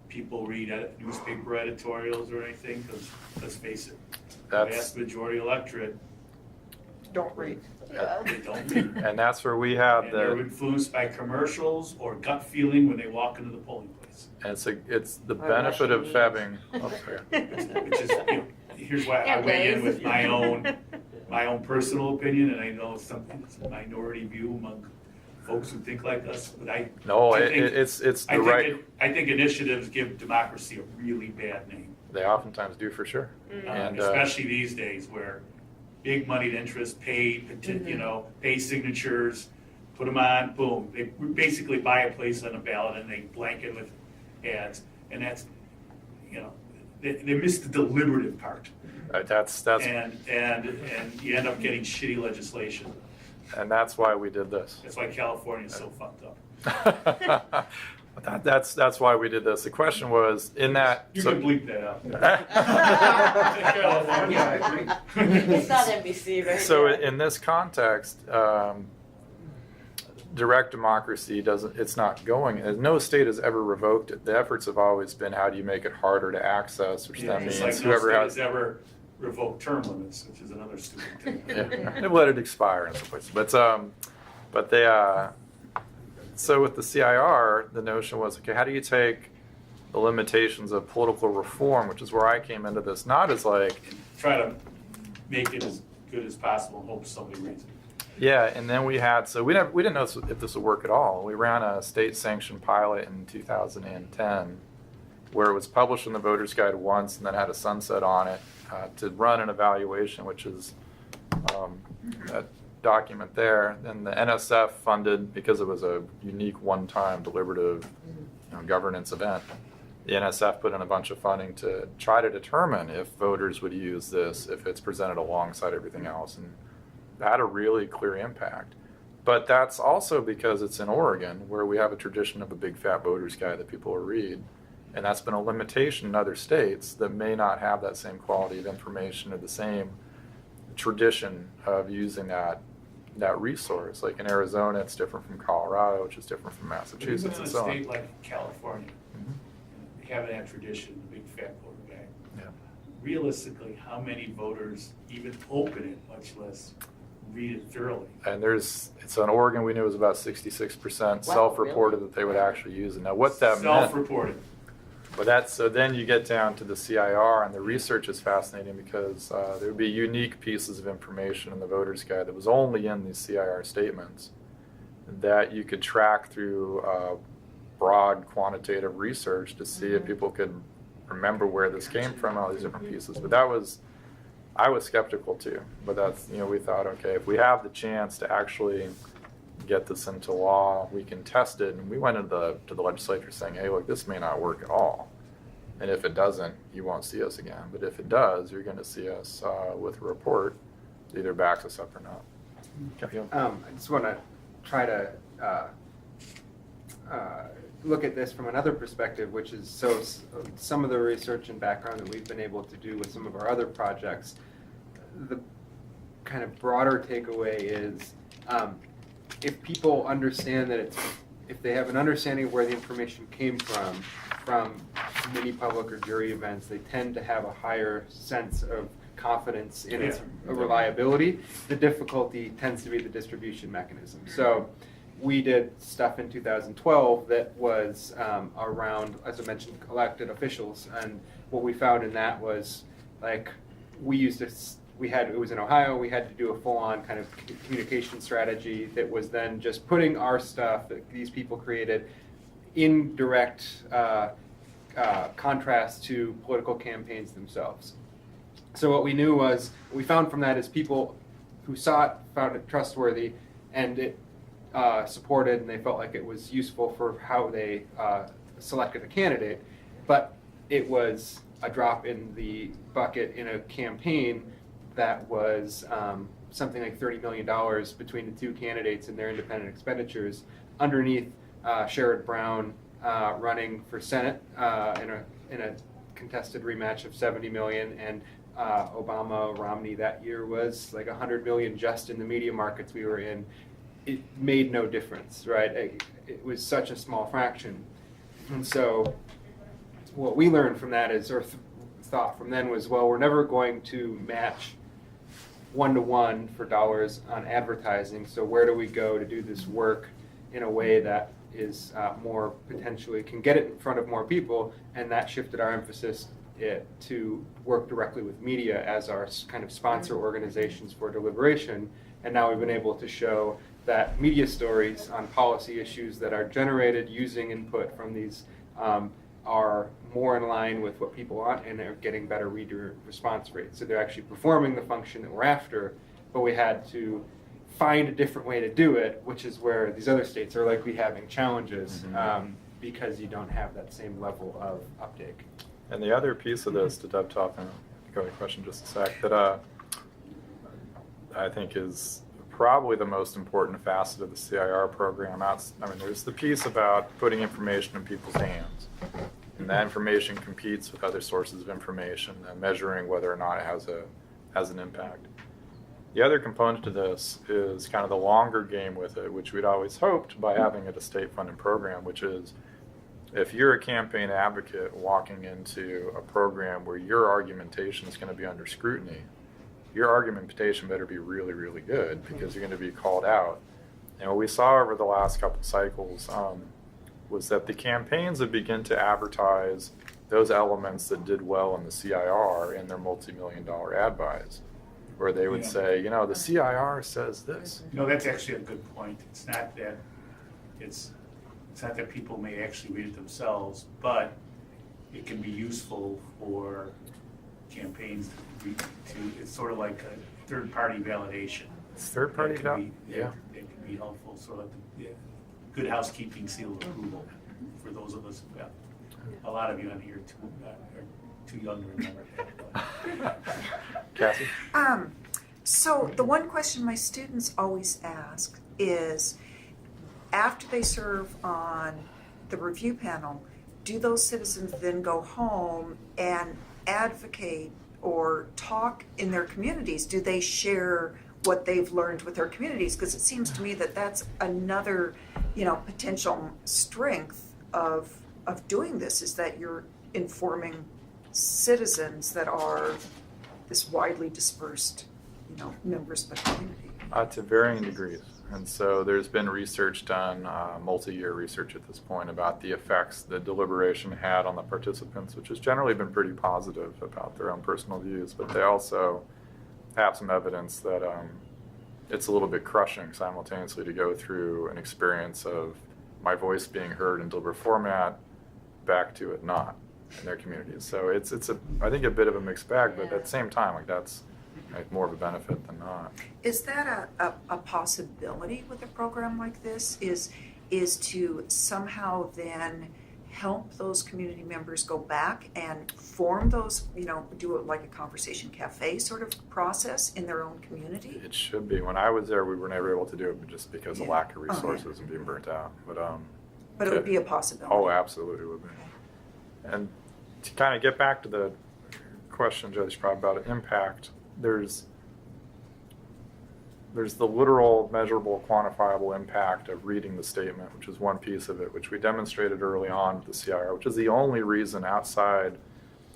[SPEAKER 6] people read newspaper editorials or anything? Because let's face it, the
[SPEAKER 1] That's
[SPEAKER 6] vast majority electorate,
[SPEAKER 4] Don't read.
[SPEAKER 6] they don't read.
[SPEAKER 1] and that's where we have
[SPEAKER 6] And they're
[SPEAKER 1] the
[SPEAKER 6] influenced by commercials or gut feeling when they walk into the polling place.
[SPEAKER 1] and it's the
[SPEAKER 3] Or
[SPEAKER 1] benefit of
[SPEAKER 3] Russian
[SPEAKER 1] having. Oh, sorry.
[SPEAKER 6] Which is, here's why I
[SPEAKER 2] And
[SPEAKER 6] weigh in
[SPEAKER 2] Liz.
[SPEAKER 6] with my own personal opinion, and I know it's a minority view among folks who think like us, but
[SPEAKER 1] No,
[SPEAKER 6] I think-
[SPEAKER 1] it's the
[SPEAKER 6] I
[SPEAKER 1] right.
[SPEAKER 6] think initiatives give democracy a really bad name.
[SPEAKER 1] They oftentimes do for sure. And
[SPEAKER 6] Especially these days where big moneyed interests pay, pay signatures, put them on, boom. They basically buy a place on a ballot and they blanket with ads. And that's, they miss the deliberative part.
[SPEAKER 1] that's
[SPEAKER 6] And you end up getting shitty legislation.
[SPEAKER 1] and that's why we did this.
[SPEAKER 6] That's why California is so fucked up.
[SPEAKER 1] That's why we did this. The question was in that.
[SPEAKER 6] You
[SPEAKER 1] so-
[SPEAKER 6] can bleep that out.
[SPEAKER 3] It's not NBC, right?
[SPEAKER 1] So
[SPEAKER 3] Yeah.
[SPEAKER 1] in this context, direct democracy it's not going. No state has ever revoked it. The efforts have always been how do you make it harder to access, which then
[SPEAKER 6] It's
[SPEAKER 1] means
[SPEAKER 6] like no
[SPEAKER 1] whoever
[SPEAKER 6] state
[SPEAKER 1] has.
[SPEAKER 6] has ever revoked term limits, which is another stupid thing.
[SPEAKER 1] Yeah, they've let it expire in some places. But they so with the CIR, the notion was, okay, how do you take the limitations of political reform, which is where I came into this, not as like,
[SPEAKER 6] Try to make it as good as possible and hope somebody reads it.
[SPEAKER 1] yeah, and then we didn't know if this would work at all. We ran a state-sanctioned pilot in 2010 where it was published in the Voter's Guide once and then had a sunset on it to run an evaluation, which is a document there. Then the NSF funded, because it was a unique one-time deliberative governance event, the NSF put in a bunch of funding to try to determine if voters would use this if it's presented alongside everything else. And that had a really clear impact. But that's also because it's in Oregon, where we have a tradition of a big fat voter's guide that people will read. And that's been a limitation in other states that may not have that same quality of information or the same tradition of using that resource. Like in Arizona, it's different from Colorado, which is different from
[SPEAKER 6] But
[SPEAKER 1] Massachusetts,
[SPEAKER 6] even in
[SPEAKER 1] and
[SPEAKER 6] a
[SPEAKER 1] so on.
[SPEAKER 6] state like California,
[SPEAKER 1] Mhm.
[SPEAKER 6] they have that tradition, the big fat voter guide.
[SPEAKER 1] Yeah.
[SPEAKER 6] Realistically, how many voters even open it, much less read it thoroughly?
[SPEAKER 1] And it's on Oregon, we knew it was about 66%
[SPEAKER 3] Wow,
[SPEAKER 1] self-reported
[SPEAKER 3] really?
[SPEAKER 1] that they would actually use it. Now what that meant,
[SPEAKER 6] Self-reported.
[SPEAKER 1] but so then you get down to the CIR, and the research is fascinating because there would be unique pieces of information in the voter's guide that was only in these CIR statements that you could track through broad quantitative research to see if people could remember where this came from, all these different pieces. But I was skeptical too. But that's, we thought, okay, if we have the chance to actually get this into law, we can test it. And we went to the legislature saying, hey, look, this may not work at all. And if it doesn't, you won't see us again. But if it does, you're going to see us with a report that either backs us up or not.
[SPEAKER 7] I just want to try to look at this from another perspective, which is some of the research and background that we've been able to do with some of our other projects. The kind of broader takeaway is if people understand that if they have an understanding of where the information came from many public or jury events, they tend to have a higher sense of confidence in its reliability. The difficulty tends to be the distribution mechanism. So we did stuff in 2012 that was around, as I mentioned, elected officials, and what we found in that was like it was in Ohio, we had to do a full-on kind of communication strategy that was then just putting our stuff that these people created in direct contrast to political campaigns themselves. So what we found from that is people who saw it found it trustworthy, and it supported, and they felt like it was useful for how they selected a candidate, but it was a drop in the bucket in a campaign that was something like $30 million between the two candidates and their independent expenditures, underneath Sherrod Brown running for Senate in a contested rematch of $70 million, and Obama Romney that year was like $100 million just in the media markets we were in. It made no difference, right? It was such a small fraction. And so what we learned from that is, or thought from then was, well, we're never going to match one-to-one for dollars on advertising, so where do we go to do this work in a way that is more potentially, can get it in front of more people? And that shifted our emphasis to work directly with media as our kind of sponsor organizations for deliberation. And now we've been able to show that media stories on policy issues that are generated using input from these are more in line with what people want, and they're getting better reader response rates. So they're actually performing the function that we're after, but we had to find a different way to do it, which is where these other states are likely having challenges because you don't have that same level of uptake.
[SPEAKER 1] And the other piece of this, to dovetail, and go to your question just a sec, that I think is probably the most important facet of the CIR program. I mean, there's the piece about putting information in people's hands, and that information competes with other sources of information and measuring whether or not it has an impact. The other component to this is kind of the longer game with it, which we'd always hoped by having it a state-funded program, which is if you're a campaign advocate walking into a program where your argumentation is going to be under scrutiny, your argumentation better be really, really good, because you're going to be called out. And what we saw over the last couple cycles was that the campaigns that begin to advertise those elements that did well in the CIR in their multi-million-dollar ad buys, where they would say, you know, the CIR says this.
[SPEAKER 6] You know, that's actually a good point. It's not that people may actually read it themselves, but it can be useful for campaigns it's sort of like a third-party validation.
[SPEAKER 1] It's third-party validation. Yeah.
[SPEAKER 6] It can be helpful, sort of like the good housekeeping seal of approval for those of us. Well, a lot of you on here are too young to remember that.
[SPEAKER 1] Cassie?
[SPEAKER 4] So the one question my students always ask is, after they serve on the review panel, do those citizens then go home and advocate or talk in their communities? Do they share what they've learned with their communities? Because it seems to me that that's another, potential strength of doing this, is that you're informing citizens that are this widely dispersed, members of the community.
[SPEAKER 1] To varying degrees. And so there's been research done, multi-year research at this point, about the effects that deliberation had on the participants, which has generally been pretty positive about their own personal views, but they also have some evidence that it's a little bit crushing simultaneously to go through an experience of my voice being heard in deliberative format back to it not in their communities. So it's I think a bit of a mixed bag, but at the same time, that's more of a benefit than not.
[SPEAKER 4] Is that a possibility with a program like this? Is to somehow then help those community members go back and form those, do it like a conversation cafe sort of process in their own community?
[SPEAKER 1] It should be. When I was there, we were never able to do it just because of lack of resources and being burnt out. But
[SPEAKER 4] it would be a possibility.
[SPEAKER 1] Oh, absolutely would be.
[SPEAKER 4] Okay.
[SPEAKER 1] And to kind of get back to the question, Judge, probably about an impact, there's the literal, measurable, quantifiable impact of reading the statement, which is one piece of it, which we demonstrated early on with the CIR, which is the only reason outside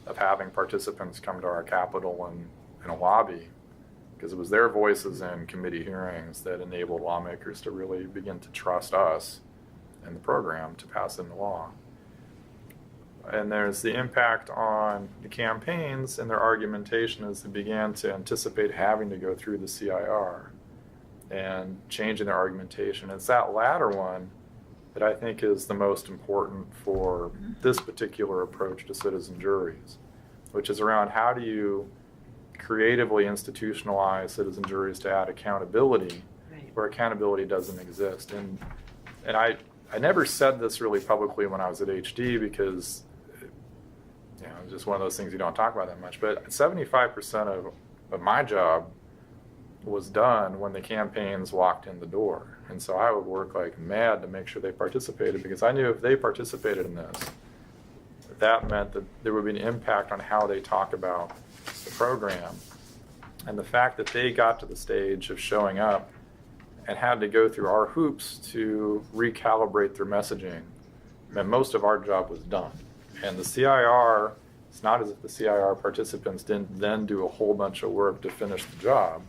[SPEAKER 1] of having participants come to our Capitol in a lobby, because it was their voices in committee hearings that enabled lawmakers to really begin to trust us and the program to pass into law. And there's the impact on the campaigns and their argumentation as they began to anticipate having to go through the CIR and changing their argumentation. It's that latter one that I think is the most important for this particular approach to citizen juries, which is around how do you creatively institutionalize citizen juries to add accountability where accountability doesn't exist. And I never said this really publicly when I was at HD, because it's just one of those things you don't talk about that much. But 75% of my job was done when the campaigns walked in the door. And so I would work like mad to make sure they participated, because I knew if they participated in this, that meant that there would be an impact on how they talk about the program. And the fact that they got to the stage of showing up and had to go through our hoops to recalibrate their messaging meant most of our job was done. And the CIR, it's not as if the CIR participants didn't then do a whole bunch of work to finish the job,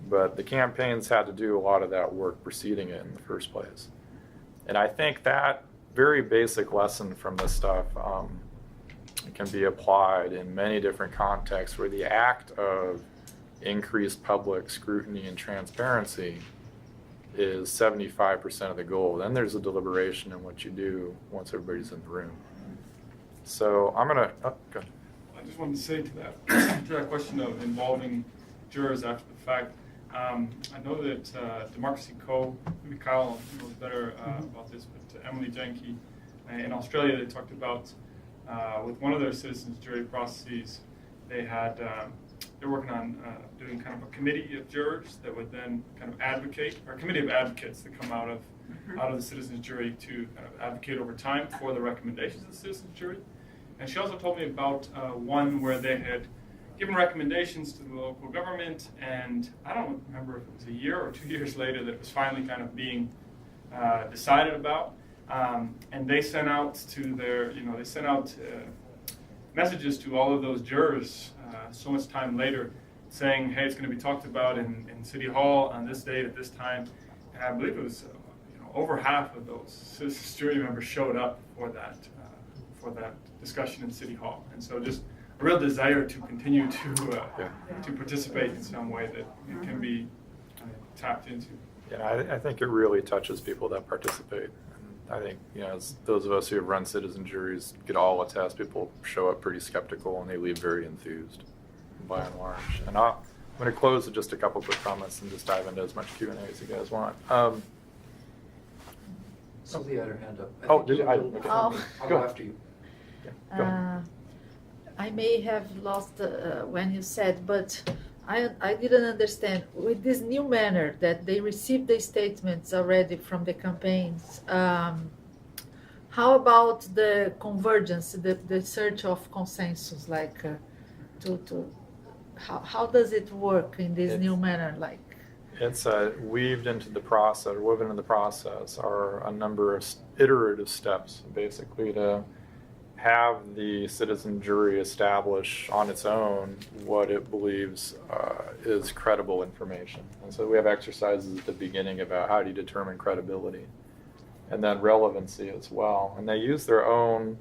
[SPEAKER 1] but the campaigns had to do a lot of that work preceding it in the first place. And I think that very basic lesson from this stuff can be applied in many different contexts where the act of increased public scrutiny and transparency is 75% of the goal. Then there's a deliberation in what you do once everybody's in the room. So I'm gonna, go ahead.
[SPEAKER 5] I just wanted to say to that, to that question of involving jurors after the fact. I know that Democracy Co. Maybe Kyle knows better about this, but Emily Jenke in Australia, they talked about with one of their citizens jury processes, they had they're working on doing kind of a committee of jurors that would then kind of advocate, or a committee of advocates that come out of the citizens jury to kind of advocate over time for the recommendations of the citizens jury. And she also told me about one where they had given recommendations to the local government, and I don't remember if it was a year or 2 years later that it was finally kind of being decided about. And they sent out to their, they sent out messages to all of those jurors so much time later saying, hey, it's going to be talked about in City Hall on this date at this time. And I believe it was over half of those citizens jury members showed up for that discussion in City Hall. And so just a real desire to continue to participate in some way that it can be tapped into.
[SPEAKER 1] Yeah, I think it really touches people that participate. And I think, as those of us who have run citizen juries could all attest, people show up pretty skeptical and they leave very enthused, by and large. And I'm going to close with just a couple quick comments and just dive into as much Q&A as you guys want.
[SPEAKER 8] Somebody had her hand up.
[SPEAKER 1] Oh, did you?
[SPEAKER 8] I'll
[SPEAKER 1] Go
[SPEAKER 8] go
[SPEAKER 1] ahead.
[SPEAKER 8] after you.
[SPEAKER 1] Go ahead.
[SPEAKER 9] I may have lost when you said, but I didn't understand. With this new manner that they received the statements already from the campaigns, how about the convergence, the search of consensus? Like, how does it work in this new manner? Like,
[SPEAKER 1] It's woven into the process are a number of iterative steps, basically, to have the citizen jury establish on its own what it believes is credible information. And so we have exercises at the beginning about how do you determine credibility, and then relevancy as well. And they use their own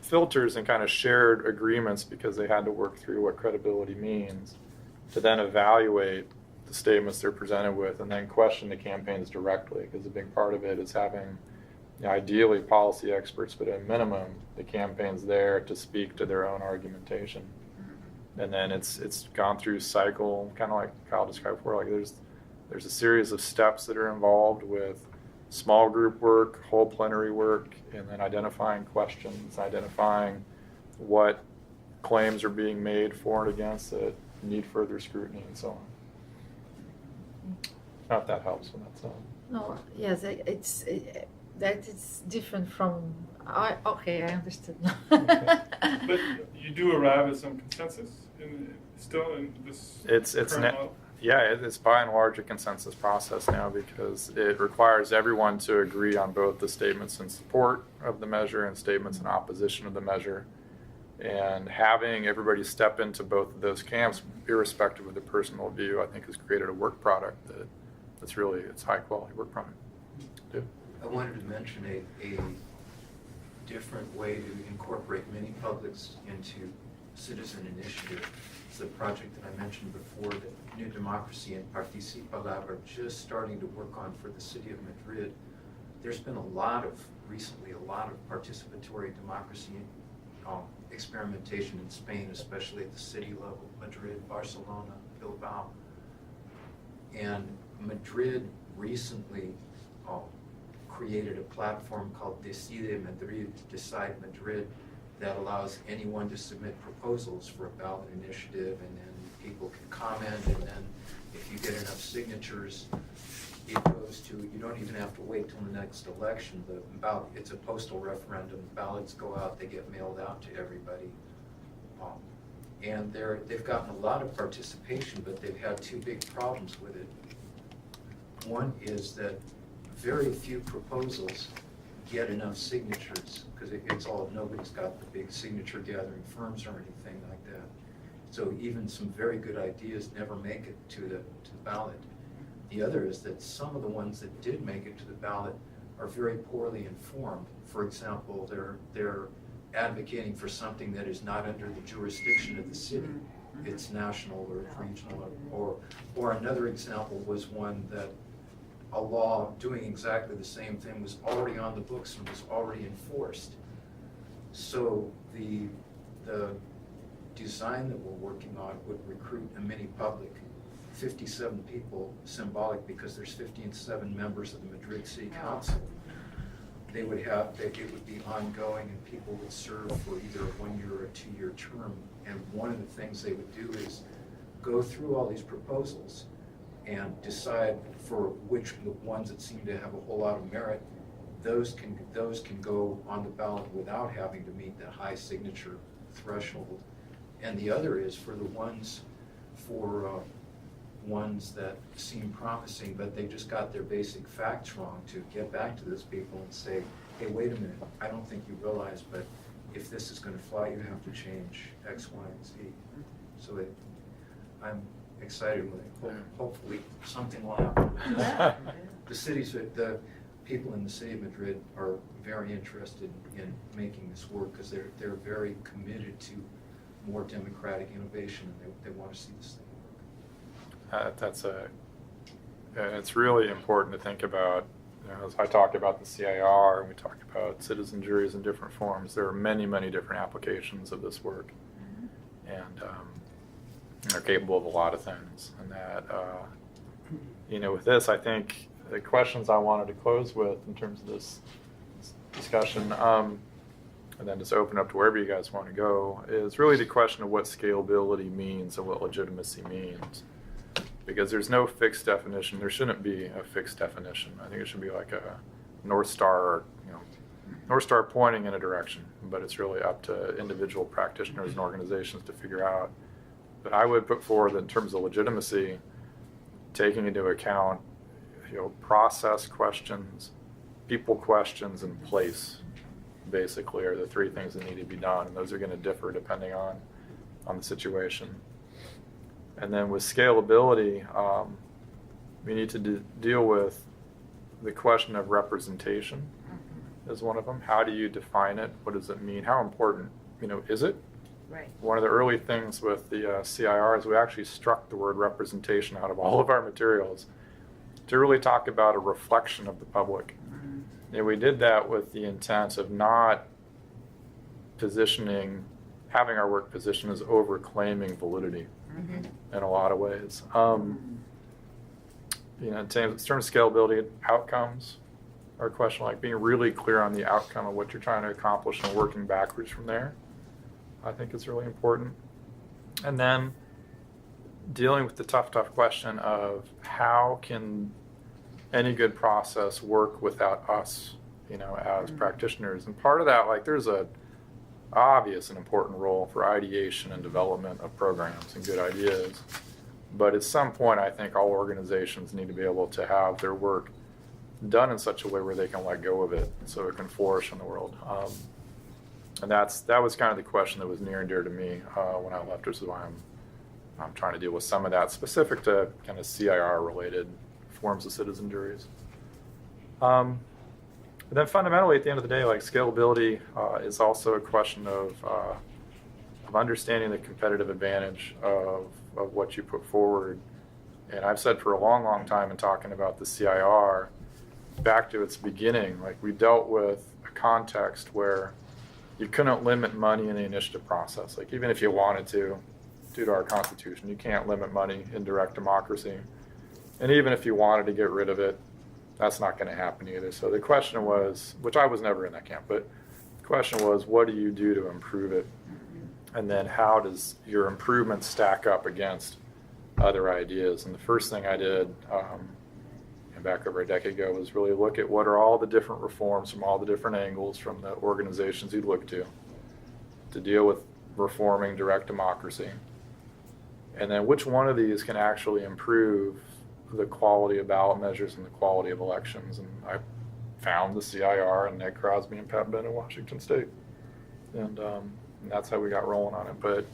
[SPEAKER 1] filters and kind of shared agreements, because they had to work through what credibility means, to then evaluate the statements they're presented with and then question the campaigns directly, because a big part of it is having ideally policy experts, but at a minimum the campaign's there to speak to their own argumentation. And then it's gone through cycle, kind of like Kyle described before. Like there's a series of steps that are involved with small group work, whole plenary work, and then identifying questions, identifying what claims are being made for and against that need further scrutiny, and so on. Not if that helps when that's
[SPEAKER 9] no, yes, that is different from. Okay, I understood.
[SPEAKER 5] Okay. But you do arrive at some consensus still in this current model?
[SPEAKER 1] It's by and large a consensus process now, because it requires everyone to agree on both the statements in support of the measure and statements in opposition of the measure. And having everybody step into both of those camps, irrespective of their personal view, I think has created a work product that's really, it's high quality work product. Yeah.
[SPEAKER 8] I wanted to mention a different way to incorporate many publics into citizen initiative. It's the project that I mentioned before that New Democracy and Participatory are just starting to work on for the city of Madrid. There's been recently a lot of participatory democracy experimentation in Spain, especially at the city level, Madrid, Barcelona, Bilbao. And Madrid recently created a platform called Decide Madrid, Decide Madrid, that allows anyone to submit proposals for a ballot initiative, and then people can comment, and then if you get enough signatures, it goes to, you don't even have to wait till the next election. The ballot, it's a postal referendum, ballots go out, they get mailed out to everybody. And they've gotten a lot of participation, but they've had two big problems with it. One is that very few proposals get enough signatures, because nobody's got the big signature gathering firms or anything like that. So even some very good ideas never make it to the ballot. The other is that some of the ones that did make it to the ballot are very poorly informed. For example, they're advocating for something that is not under the jurisdiction of the city. It's national or it's regional, or another example was one that a law doing exactly the same thing was already on the books and was already enforced. So the design that we're working on would recruit a mini public, 57 people, symbolic because there's 57 members of the Madrid City Council. It would be ongoing, and people would serve for either a 1-year or a 2-year term. And one of the things they would do is go through all these proposals and decide for which the ones that seem to have a whole lot of merit, those can go on the ballot without having to meet the high signature threshold. And the other is for the ones that seem promising, but they just got their basic facts wrong, to get back to those people and say, hey, wait a minute, I don't think you realize, but if this is going to fly, you have to change X, Y, and Z. So I'm excited with it. Hopefully something will happen. The people in the city of Madrid are very interested in making this work, because they're very committed to more democratic innovation, and they want to see this thing work.
[SPEAKER 1] It's really important to think about, as I talk about the CIR and we talk about citizen juries in different forms, there are many, many different applications of this work. And they're capable of a lot of things. And that, with this, I think the questions I wanted to close with in terms of this discussion, and then just open up to wherever you guys want to go, is really the question of what scalability means and what legitimacy means. Because there's no fixed definition. There shouldn't be a fixed definition. I think it should be like a North Star, North Star pointing in a direction, but it's really up to individual practitioners and organizations to figure out. But I would put forward that in terms of legitimacy, taking into account, process questions, people questions, and place, basically, are the three things that need to be done. And those are going to differ depending on the situation. And then with scalability, we need to deal with the question of representation as one of them. How do you define it? What does it mean? How important, is it?
[SPEAKER 3] Right.
[SPEAKER 1] One of the early things with the CIR is we actually struck the word representation out of all of our materials to really talk about a reflection of the public. And we did that with the intent of not having our work positioned as over-claiming validity in a lot of ways. In terms of scalability, outcomes are a question, like being really clear on the outcome of what you're trying to accomplish and working backwards from there, I think is really important. And then dealing with the tough question of how can any good process work without us, as practitioners. And part of that, there's a obvious and important role for ideation and development of programs and good ideas. But at some point, I think all organizations need to be able to have their work done in such a way where they can let go of it so it can flourish in the world. And that was kind of the question that was near and dear to me when I left, which is why I'm trying to deal with some of that specific to kind of CIR-related forms of citizen juries. But then fundamentally, at the end of the day, scalability is also a question of understanding the competitive advantage of what you put forward. And I've said for a long, long time in talking about the CIR, back to its beginning, we dealt with a context where you couldn't limit money in the initiative process. Even if you wanted to, due to our Constitution, you can't limit money in direct democracy. And even if you wanted to get rid of it, that's not going to happen either. So the question was, which I was never in that camp, but the question was, what do you do to improve it? And then how does your improvement stack up against other ideas? And the first thing I did back over a decade ago was really look at what are all the different reforms from all the different angles from the organizations you'd look to deal with reforming direct democracy. And then which one of these can actually improve the quality of ballot measures and the quality of elections. And I found the CIR and Ned Crosby and Pat Benn in Washington State. And that's how we got rolling on it. But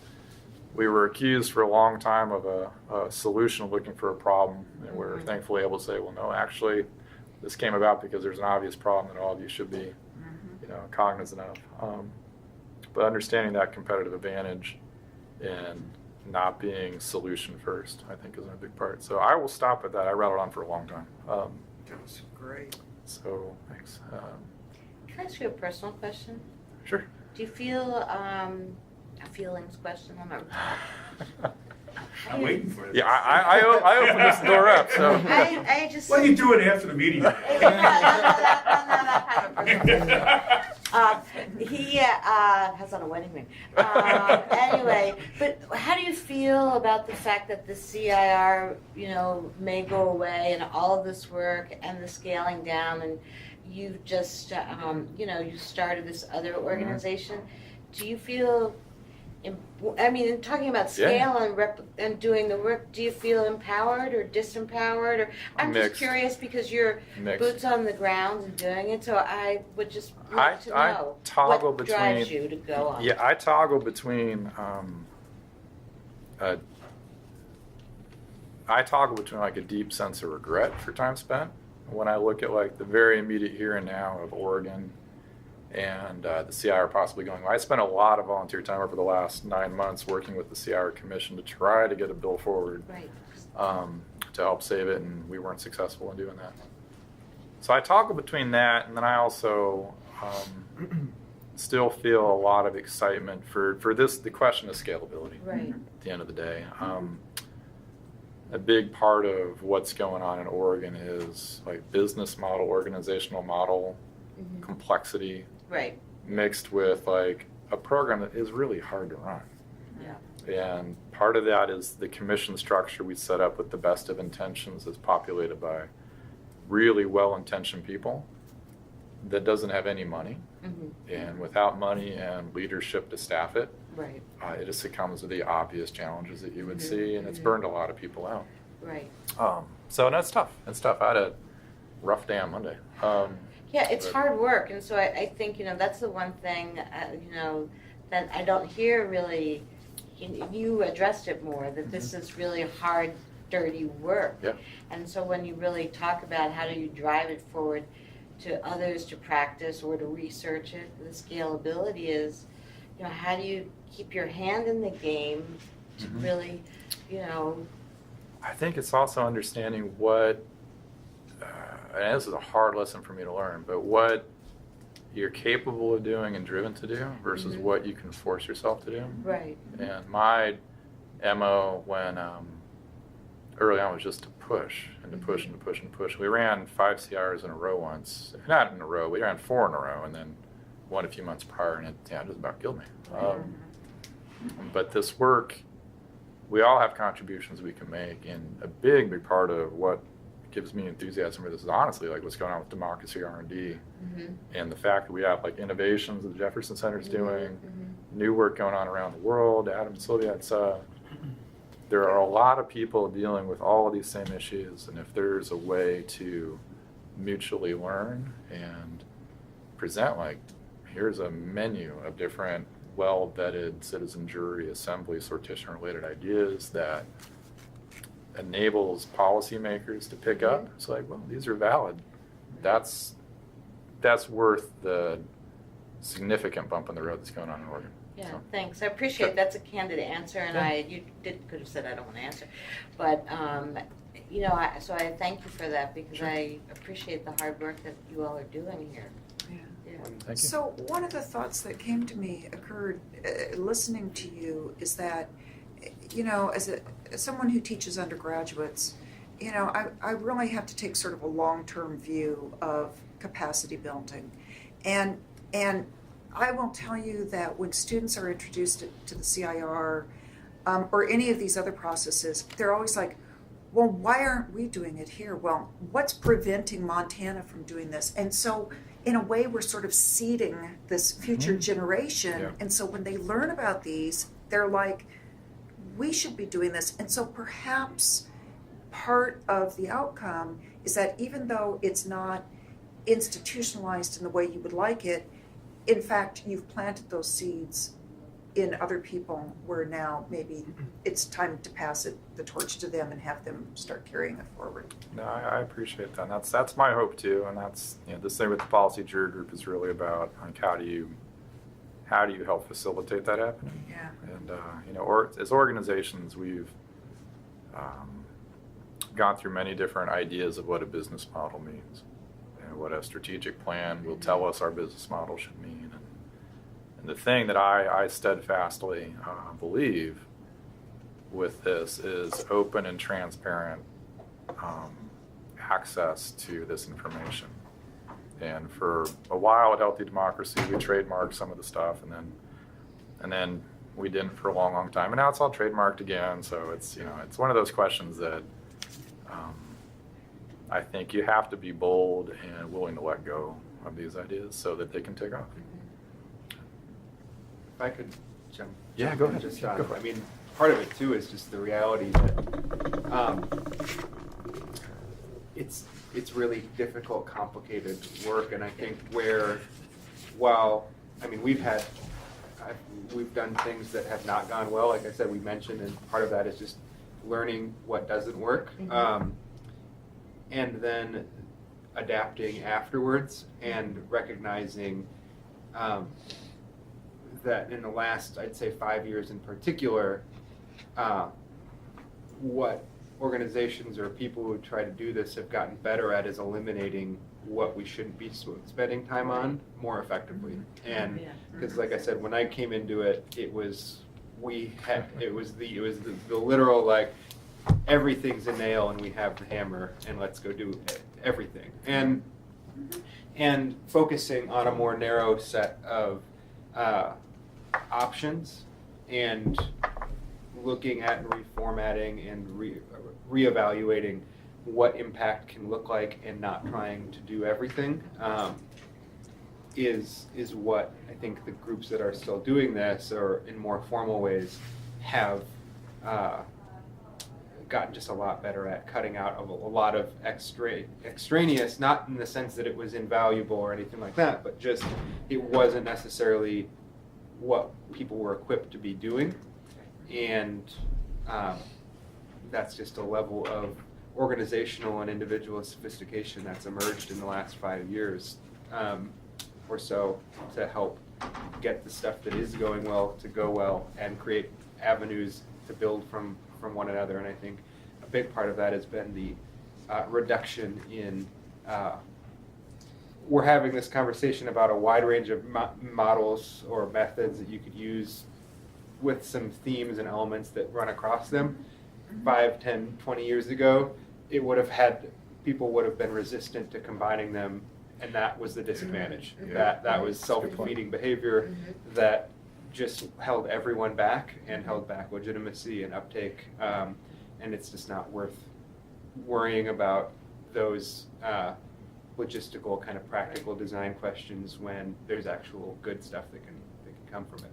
[SPEAKER 1] we were accused for a long time of a solution looking for a problem, and we were thankfully able to say, well, no, actually, this came about because there's an obvious problem that all of you should be, cognizant of. But understanding that competitive advantage and not being solution first, I think, is a big part. So I will stop at that. I rattled on for a long time.
[SPEAKER 4] That was great.
[SPEAKER 1] So thanks.
[SPEAKER 3] Can I ask you a personal question?
[SPEAKER 1] Sure.
[SPEAKER 3] Do you feel a feelings question?
[SPEAKER 6] I'm waiting for it.
[SPEAKER 1] Yeah, I opened this door up, so.
[SPEAKER 3] I just.
[SPEAKER 6] Well, you do it after the meeting.
[SPEAKER 3] He has on a wedding ring. Anyway, but how do you feel about the fact that the CIR, may go away and all of this work and the scaling down, and you've just, you started this other organization? Do you feel? In talking about scale and doing the work, do you feel empowered or disempowered? Or I'm just curious because you're boots on the ground and doing it. So I would just like to know what drives you to go on.
[SPEAKER 1] Yeah, I toggle between. I toggle between like a deep sense of regret for time spent when I look at like the very immediate here and now of Oregon. And the CIR possibly going. I spent a lot of volunteer time over the last 9 months working with the CIR Commission to try to get a bill forward to help save it, and we weren't successful in doing that. So I toggle between that, and then I also still feel a lot of excitement for the question of scalability.
[SPEAKER 3] Right.
[SPEAKER 1] At the end of the day, a big part of what's going on in Oregon is like business model, organizational model, complexity.
[SPEAKER 3] Right.
[SPEAKER 1] Mixed with like a program that is really hard to run.
[SPEAKER 3] Yeah.
[SPEAKER 1] And part of that is the commission structure we set up with the best of intentions is populated by really well-intentioned people that doesn't have any money. And without money and leadership to staff it,
[SPEAKER 3] right.
[SPEAKER 1] It just succumbs to the obvious challenges that you would see, and it's burned a lot of people out.
[SPEAKER 3] Right.
[SPEAKER 1] So that's tough. It's tough. I had a rough day on Monday.
[SPEAKER 3] Yeah, it's hard work, and so I think, that's the one thing, that I don't hear really, you addressed it more, that this is really hard, dirty work.
[SPEAKER 1] Yeah.
[SPEAKER 3] And so when you really talk about how do you drive it forward to others to practice or to research it, the scalability is, how do you keep your hand in the game to really,
[SPEAKER 1] I think it's also understanding what, and this is a hard lesson for me to learn, but what you're capable of doing and driven to do versus what you can force yourself to do.
[SPEAKER 3] Right.
[SPEAKER 1] And my MO when early on was just to push and to push and to push and to push. We ran 5 CRs in a row once. Not in a row, we ran 4 in a row and then one a few months prior, and it just about killed me. But this work, we all have contributions we can make, and a big part of what gives me enthusiasm for this is honestly like what's going on with democracy R&D and the fact that we have like innovations that the Jefferson Center's doing, new work going on around the world. Adam and Sylvia, there are a lot of people dealing with all of these same issues, and if there's a way to mutually learn and present like here's a menu of different well-vetted citizen jury, assembly, sortition related ideas that enables policymakers to pick up. It's like, well, these are valid. That's worth the significant bump in the road that's going on in Oregon.
[SPEAKER 3] Yeah,
[SPEAKER 1] So.
[SPEAKER 3] thanks. I appreciate that's a candid answer, and you could have said I don't want to answer, but so I thank you for that because I appreciate the hard work that you all are doing here.
[SPEAKER 1] Thank you.
[SPEAKER 4] So one of the thoughts that came to me occurred listening to you is that, as someone who teaches undergraduates, I really have to take sort of a long-term view of capacity building. And I will tell you that when students are introduced to the CIR or any of these other processes, they're always like, well, why aren't we doing it here? Well, what's preventing Montana from doing this? And so in a way, we're sort of seeding this future generation.
[SPEAKER 1] Yeah.
[SPEAKER 4] And so when they learn about these, they're like, we should be doing this. And so perhaps part of the outcome is that even though it's not institutionalized in the way you would like it, in fact, you've planted those seeds in other people where now maybe it's time to pass the torch to them and have them start carrying it forward.
[SPEAKER 1] No, I appreciate that. And that's my hope too. And that's, this thing with the policy jury group is really about like how do you help facilitate that happening?
[SPEAKER 4] Yeah.
[SPEAKER 1] And or as organizations, we've gone through many different ideas of what a business model means, and what a strategic plan will tell us our business model should mean. And the thing that I steadfastly believe with this is open and transparent access to this information. And for a while at Healthy Democracy, we trademarked some of the stuff, and then we didn't for a long, long time. And now it's all trademarked again. So it's it's one of those questions that I think you have to be bold and willing to let go of these ideas so that they can take off.
[SPEAKER 7] If I could jump.
[SPEAKER 1] Yeah, go
[SPEAKER 7] in
[SPEAKER 1] ahead.
[SPEAKER 7] Just
[SPEAKER 1] Go
[SPEAKER 7] on,
[SPEAKER 1] for it.
[SPEAKER 7] I mean, part of it too is just the reality that it's really difficult, complicated work, and I think while I mean we've done things that have not gone well, like I said, we mentioned, and part of that is just learning what doesn't work, and then adapting afterwards and recognizing that in the last, I'd say 5 years in particular, what organizations or people who try to do this have gotten better at is eliminating what we shouldn't be spending time on more effectively. And because like I said, when I came into it, it was the literal like everything's a nail and we have the hammer and let's go do everything. And focusing on a more narrow set of options and looking at and reformatting and reevaluating what impact can look like and not trying to do everything is what I think the groups that are still doing this or in more formal ways have gotten just a lot better at cutting out a lot of extraneous, not in the sense that it was invaluable or anything like that, but just it wasn't necessarily what people were equipped to be doing. And that's just a level of organizational and individual sophistication that's emerged in the last 5 years or so to help get the stuff that is going well to go well and create avenues to build from one another. And I think a big part of that has been the reduction in we're having this conversation about a wide range of models or methods that you could use with some themes and elements that run across them. 5, 10, 20 years ago, people would have been resistant to combining them, and that was the disadvantage. That was self-defeating behavior that just held everyone back and held back legitimacy and uptake, and it's just not worth worrying about those logistical kind of practical design questions when there's actual good stuff that can come from it.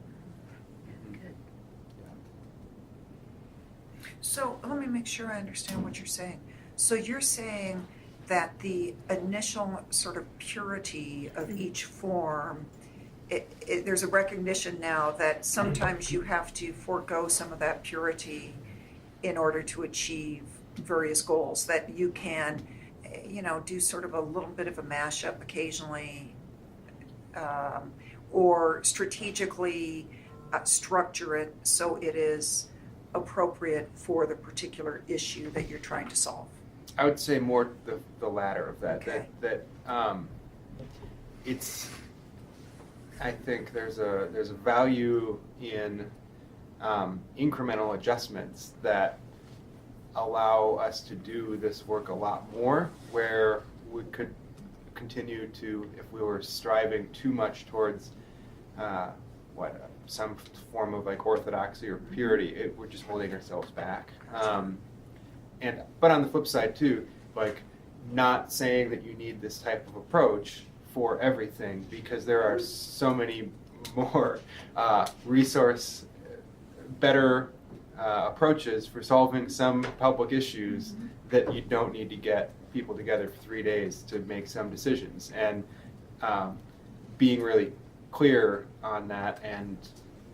[SPEAKER 4] So let me make sure I understand what you're saying. So you're saying that the initial sort of purity of each form, there's a recognition now that sometimes you have to forego some of that purity in order to achieve various goals, that you can, do sort of a little bit of a mashup occasionally, or strategically structure it so it is appropriate for the particular issue that you're trying to solve.
[SPEAKER 7] I would say more the latter of that.
[SPEAKER 4] Okay.
[SPEAKER 7] That it's. I think there's a value in incremental adjustments that allow us to do this work a lot more, where we could continue to, if we were striving too much towards some form of like orthodoxy or purity, we're just holding ourselves back. But on the flip side too, like not saying that you need this type of approach for everything, because there are so many more better approaches for solving some public issues that you don't need to get people together for 3 days to make some decisions. And being really clear on that and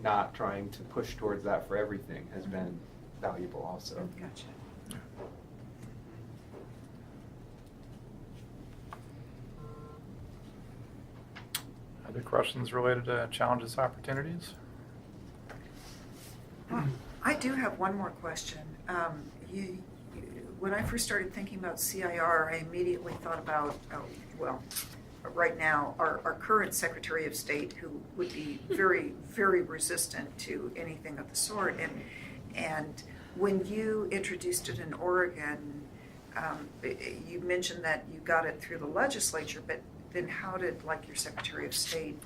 [SPEAKER 7] not trying to push towards that for everything has been valuable also.
[SPEAKER 4] Gotcha.
[SPEAKER 1] Other questions related to challenges, opportunities?
[SPEAKER 4] I do have one more question. When I first started thinking about CIR, I immediately thought about, right now, our current Secretary of State, who would be very, very resistant to anything of the sort. And when you introduced it in Oregon, you mentioned that you got it through the legislature, but then how did, like, your Secretary of State,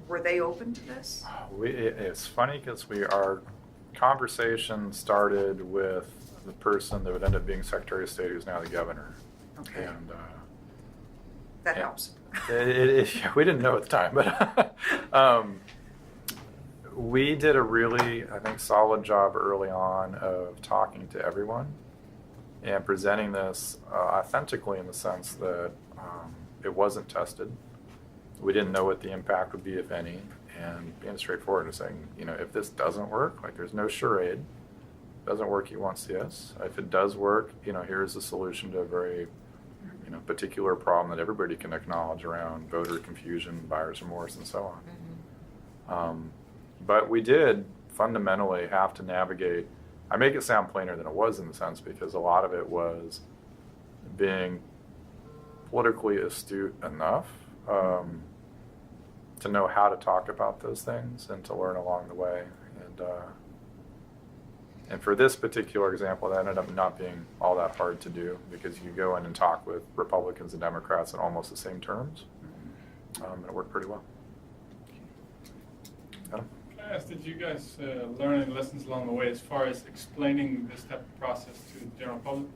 [SPEAKER 4] were they open to this?
[SPEAKER 1] It's funny because our conversation started with the person that would end up being Secretary of State, who's now the governor.
[SPEAKER 4] Okay.
[SPEAKER 1] And
[SPEAKER 4] That helps.
[SPEAKER 1] we didn't know at the time, but we did a really, I think, solid job early on of talking to everyone and presenting this authentically, in the sense that it wasn't tested. We didn't know what the impact would be, if any, and being straightforward and saying, if this doesn't work, like, there's no charade. Doesn't work, you won't see us. If it does work, here's the solution to a very particular problem that everybody can acknowledge around voter confusion, buyer's remorse, and so on. But we did fundamentally have to navigate. I make it sound plainer than it was, in the sense, because a lot of it was being politically astute enough to know how to talk about those things and to learn along the way. And for this particular example, that ended up not being all that hard to do, because you go in and talk with Republicans and Democrats in almost the same terms. And it worked pretty well. Adam?
[SPEAKER 5] Can I ask, did you guys learn any lessons along the way as far as explaining this type of process to the general public?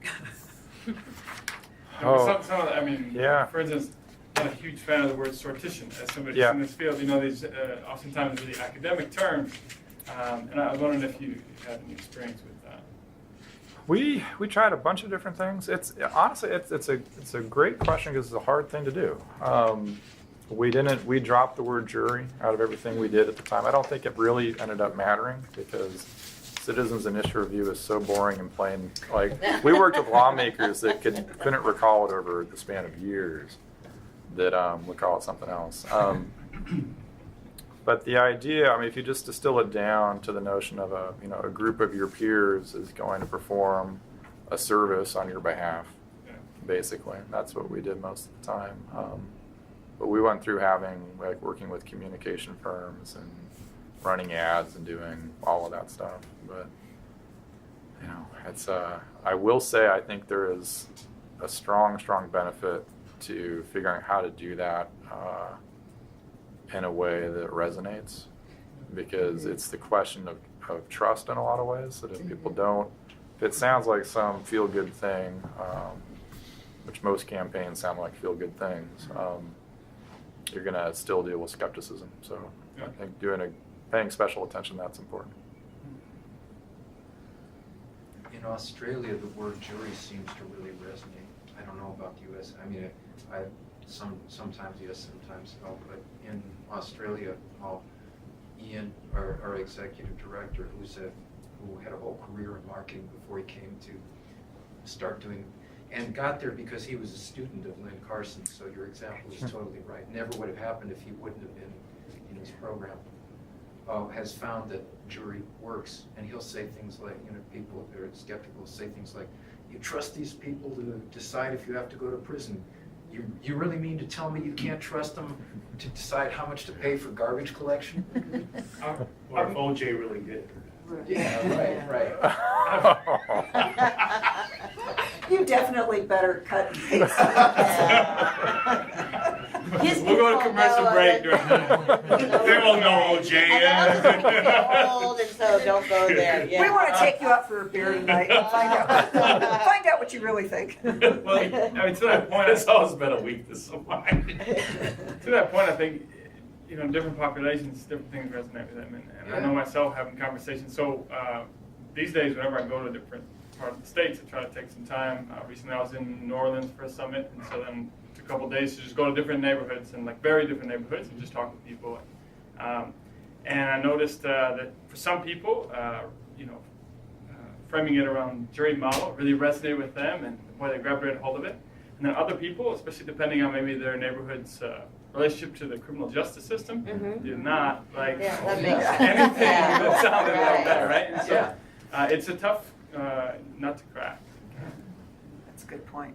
[SPEAKER 5] Some of the,
[SPEAKER 1] yeah.
[SPEAKER 5] For instance, I'm not a huge fan of the word sortition. As somebody
[SPEAKER 1] Yeah.
[SPEAKER 5] in this field, these oftentimes really academic terms. And I was wondering if you had any experience with that.
[SPEAKER 1] We tried a bunch of different things. It's honestly it's a great question, because it's a hard thing to do. We dropped the word jury out of everything we did at the time. I don't think it really ended up mattering, because citizens initiative review is so boring and plain. Like, we worked with lawmakers that couldn't recall it over the span of years, that would call it something else. But the idea, if you just distill it down to the notion of a group of your peers is going to perform a service on your behalf, basically. That's what we did most of the time. But we went through working with communication firms and running ads and doing all of that stuff. But, it's, I will say, I think there is a strong, strong benefit to figuring out how to do that in a way that resonates, because it's the question of trust in a lot of ways, that if people don't, if it sounds like some feel-good thing, which most campaigns sound like feel-good things, you're going to still deal with skepticism. So I think paying special attention, that's important.
[SPEAKER 8] In Australia, the word jury seems to really resonate. I don't know about the U.S. Sometimes yes, sometimes no. But in Australia, Ian, our executive director, who had a whole career in marketing before he came to start doing, and got there because he was a student of Lynn Carson. So your example is totally right. Never would have happened if he wouldn't have been in his program. Has found that jury works, and he'll say things like, people that are skeptical say things like, "You trust these people to decide if you have to go to prison? You really mean to tell me you can't trust them to decide how much to pay for garbage collection?"
[SPEAKER 6] Or if OJ really did.
[SPEAKER 8] Yeah, right.
[SPEAKER 4] definitely better cut and paste.
[SPEAKER 3] His
[SPEAKER 6] We'll go to
[SPEAKER 3] people
[SPEAKER 6] commercial
[SPEAKER 3] know
[SPEAKER 6] break.
[SPEAKER 3] it.
[SPEAKER 6] They will know OJ.
[SPEAKER 3] And those people get old, and so don't go there. Yeah.
[SPEAKER 4] We want to take you out for a beer tonight and find out what you really think.
[SPEAKER 5] Well, I mean, to that point,
[SPEAKER 6] It's always been a weakness of mine.
[SPEAKER 5] to that point, I think, different populations, different things resonate with them. And I know myself having conversations. So these days, whenever I go to different parts of the states, I try to take some time. Recently, I was in New Orleans for a summit, and so then it's a couple of days to just go to different neighborhoods and like very different neighborhoods and just talk with people. And I noticed that for some people, framing it around jury model really resonated with them, and boy, they grabbed right hold of it. And then other people, especially depending on maybe their neighborhood's relationship to the criminal justice system, do not like
[SPEAKER 3] Yeah, that makes sense.
[SPEAKER 5] anything
[SPEAKER 3] Yeah.
[SPEAKER 5] that sounded
[SPEAKER 3] Right.
[SPEAKER 5] like that, right? And so
[SPEAKER 6] Yeah.
[SPEAKER 5] it's a tough nut to crack.
[SPEAKER 4] That's a good point.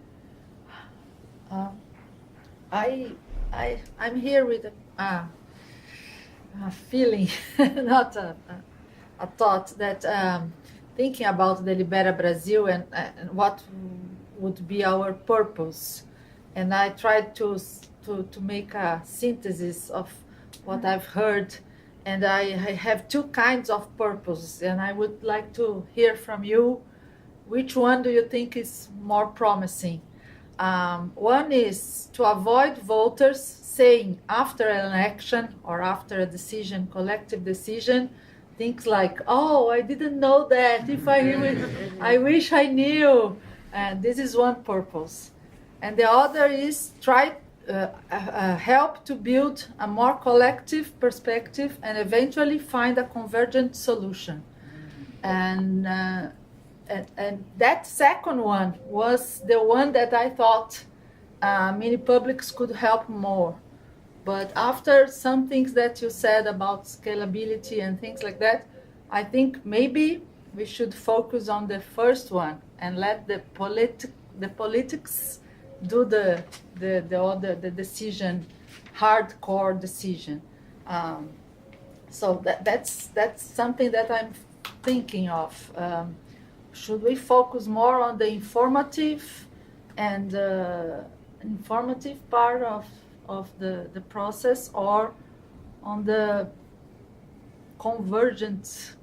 [SPEAKER 9] I'm here with a feeling, not a thought that thinking about Delibera Brazil and what would be our purpose, and I tried to make a synthesis of what I've heard, and I have two kinds of purpose, and I would like to hear from you. Which one do you think is more promising? One is to avoid voters saying after an election or after a decision, collective decision, things like, "Oh, I didn't know that. If I knew it, I wish I knew." And this is one purpose. And the other is try help to build a more collective perspective and eventually find a convergent solution. And that second one was the one that I thought many publics could help more. But after some things that you said about scalability and things like that, I think maybe we should focus on the first one and let the politics do the decision, hardcore decision. So that's something that I'm thinking of. Should we focus more on the informative and informative part of the process, or on the convergent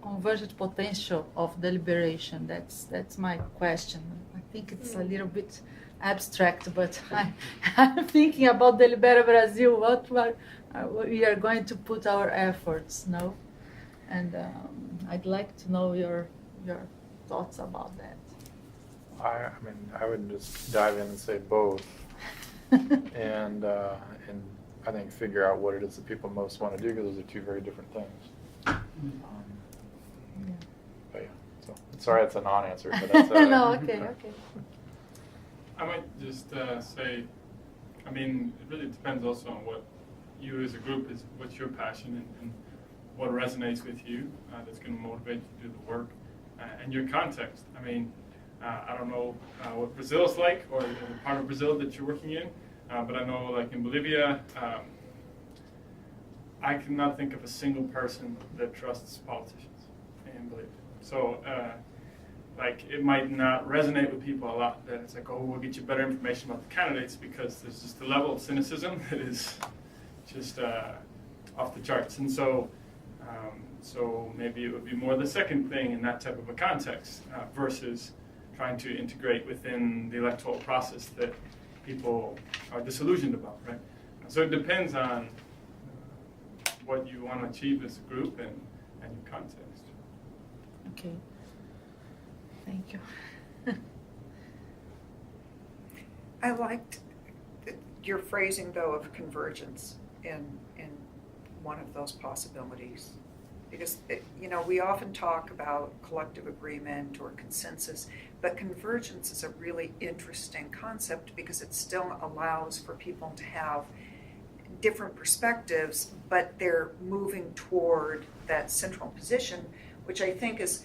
[SPEAKER 9] potential of deliberation? That's my question. I think it's a little bit abstract, but I'm thinking about Delibera Brazil, what we are going to put our efforts, no? And I'd like to know your thoughts about that.
[SPEAKER 1] I mean, I would just dive in and say both, and I think figure out what it is that people most want to do, because those are two very different things. But yeah, so sorry, it's a non-answer, but that's
[SPEAKER 9] No, okay.
[SPEAKER 5] I might just say, I mean, it really depends also on what you as a group what's your passion and what resonates with you that's going to motivate you to do the work, and your context. I mean, I don't know what Brazil is like, or the part of Brazil that you're working in, but I know, like in Bolivia, I cannot think of a single person that trusts politicians in Bolivia. So, like, it might not resonate with people a lot that it's like, oh, we'll get you better information about the candidates, because there's just a level of cynicism that is just off the charts. And so, so maybe it would be more the second thing in that type of a context versus trying to integrate within the electoral process that people are disillusioned about, right? So it depends on what you want to achieve as a group and your context.
[SPEAKER 9] Okay. Thank you.
[SPEAKER 4] I liked your phrasing, though, of convergence in one of those possibilities. Because, we often talk about collective agreement or consensus, but convergence is a really interesting concept because it still allows for people to have different perspectives, but they're moving toward that central position, which I think is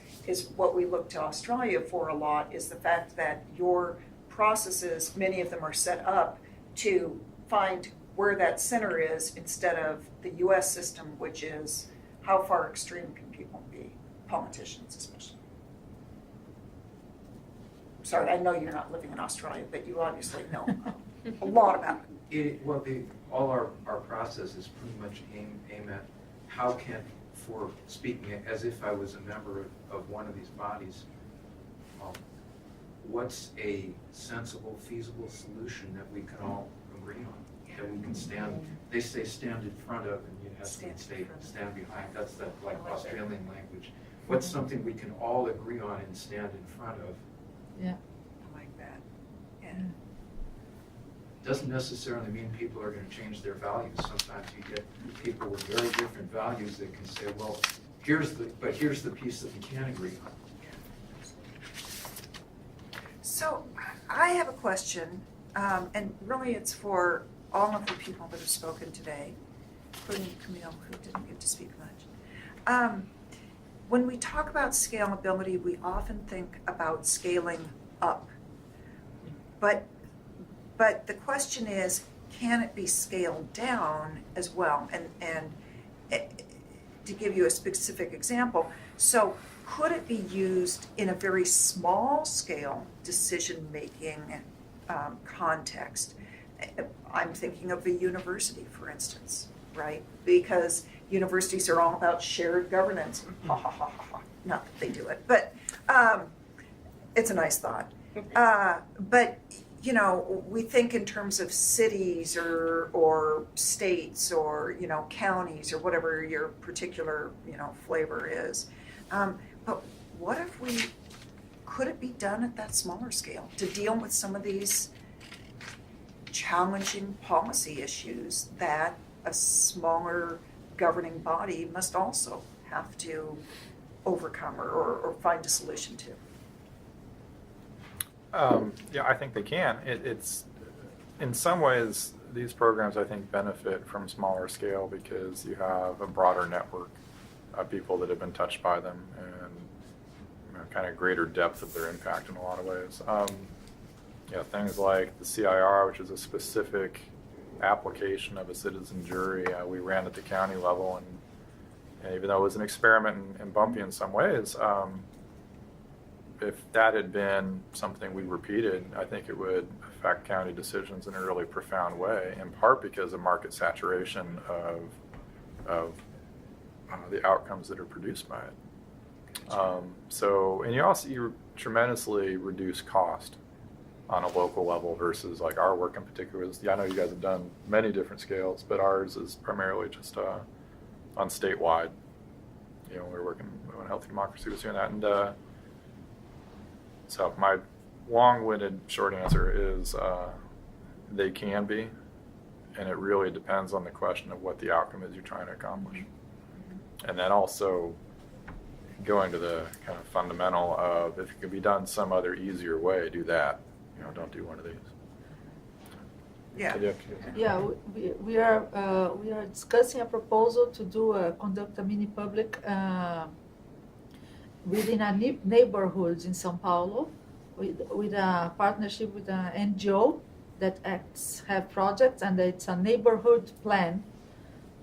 [SPEAKER 4] what we look to Australia for a lot, is the fact that your processes, many of them are set up to find where that center is, instead of the US system, which is how far extreme can people be, politicians especially. sorry, I know you're not living in Australia, but you obviously know a lot about it.
[SPEAKER 8] Well, all our process is pretty much aim at how can, for speaking as if I was a member of one of these bodies, what's a sensible, feasible solution that we can all agree on, that we can stand, they say stand in front of, and you have to say stand behind, that's that like Australian language. What's something we can all agree on and stand in front of?
[SPEAKER 9] Yeah.
[SPEAKER 4] I like that. Yeah.
[SPEAKER 8] Doesn't necessarily mean people are going to change their values. Sometimes you get people with very different values that can say, well, here's the piece that we can agree on.
[SPEAKER 4] So I have a question, and really it's for all of the people that have spoken today, including Camille, who didn't get to speak much. When we talk about scalability, we often think about scaling up. But the question is, can it be scaled down as well? And to give you a specific example, so could it be used in a very small scale decision-making context? I'm thinking of a university, for instance, right? Because universities are all about shared governance. Ha ha ha ha ha. Not that they do it, but it's a nice thought. But you know, we think in terms of cities or states or counties or whatever your particular flavor is. But what if could it be done at that smaller scale to deal with some of these challenging policy issues that a smaller governing body must also have to overcome or find a solution to?
[SPEAKER 1] Yeah, I think they can. It's in some ways, these programs I think benefit from smaller scale because you have a broader network of people that have been touched by them and kind of greater depth of their impact in a lot of ways. Things like the CIR, which is a specific application of a citizen jury, we ran at the county level, and even though it was an experiment and bumpy in some ways, if that had been something we repeated, I think it would affect county decisions in a really profound way, in part because of market saturation of the outcomes that are produced by it. And you tremendously reduce cost on a local level versus like our work in particular. I know you guys have done many different scales, but ours is primarily just on statewide. We're working when Healthy Democracy was doing that, and so my long-winded short answer is they can be, and it really depends on the question of what the outcome is you're trying to accomplish. And then also going to the kind of fundamental of if it can be done some other easier way, do that. Don't do one of these.
[SPEAKER 4] Yeah.
[SPEAKER 9] Yeah, we are discussing a proposal to conduct a mini public within a neighborhood in São Paulo with a partnership with an NGO that have projects, and it's a neighborhood plan.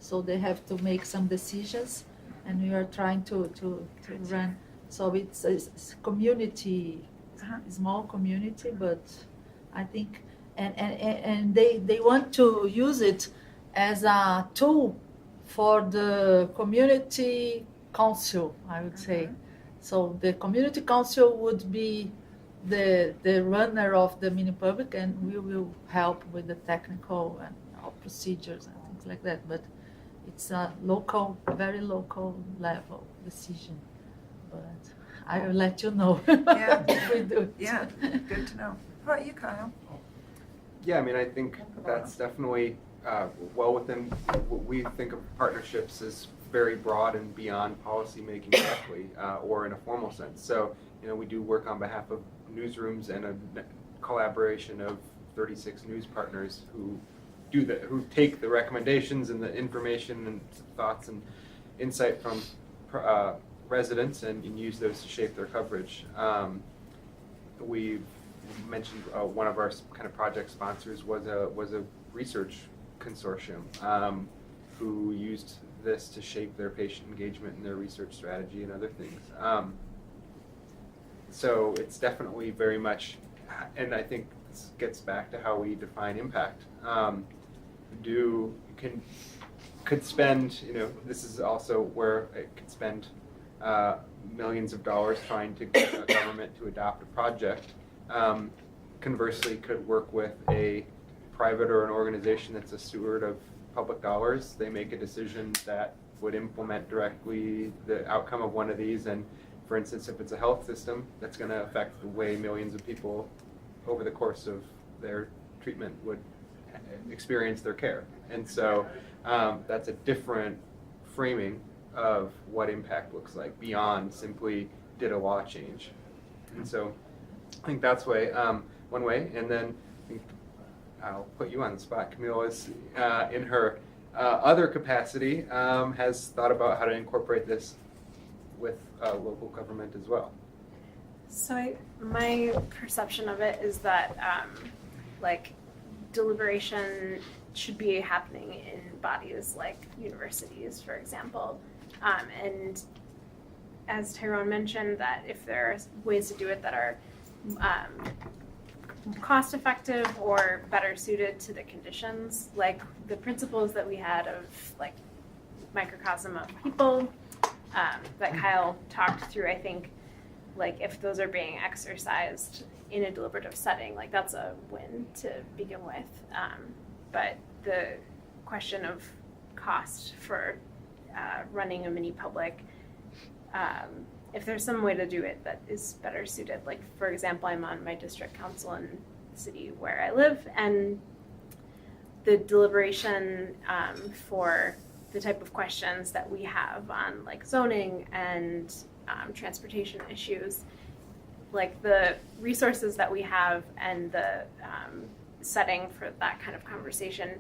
[SPEAKER 9] So they have to make some decisions, and we are trying to run. So it's a community, small community, but I think, and they want to use it as a tool for the community council, I would say. So the community council would be the runner of the mini public, and we will help with the technical and all procedures and things like that. But it's a very local level decision. But I will let you know if we do it.
[SPEAKER 4] Yeah, good to know. How about you, Kyle?
[SPEAKER 7] Yeah, I mean, I think that's definitely well within what we think of partnerships as very broad and beyond policy making directly or in a formal sense. So, we do work on behalf of newsrooms and a collaboration of 36 news partners who take the recommendations and the information and thoughts and insight from residents and use those to shape their coverage. We've mentioned one of our kind of project sponsors was a research consortium who used this to shape their patient engagement and their research strategy and other things. So it's definitely very much, and I think this gets back to how we define impact. Could spend, this is also where it could spend millions of dollars trying to get a government to adopt a project. Conversely, could work with a private or an organization that's a steward of public dollars. They make a decision that would implement directly the outcome of one of these. And for instance, if it's a health system, that's going to affect the way millions of people over the course of their treatment would experience their care. And so that's a different framing of what impact looks like beyond simply did a law change. And so I think that's one way. And then I think I'll put you on the spot. Camille is in her other capacity has thought about how to incorporate this with local government as well.
[SPEAKER 10] So my perception of it is that like deliberation should be happening in bodies like universities, for example. And as Tyrone mentioned, that if there are ways to do it that are cost effective or better suited to the conditions, like the principles that we had of like microcosm of people that Kyle talked through, I think like if those are being exercised in a deliberative setting, like that's a win to begin with. But the question of cost for running a mini public, if there's some way to do it that is better suited, like for example, I'm on my district council in the city where I live, and the deliberation for the type of questions that we have on like zoning and transportation issues, like the resources that we have and the setting for that kind of conversation,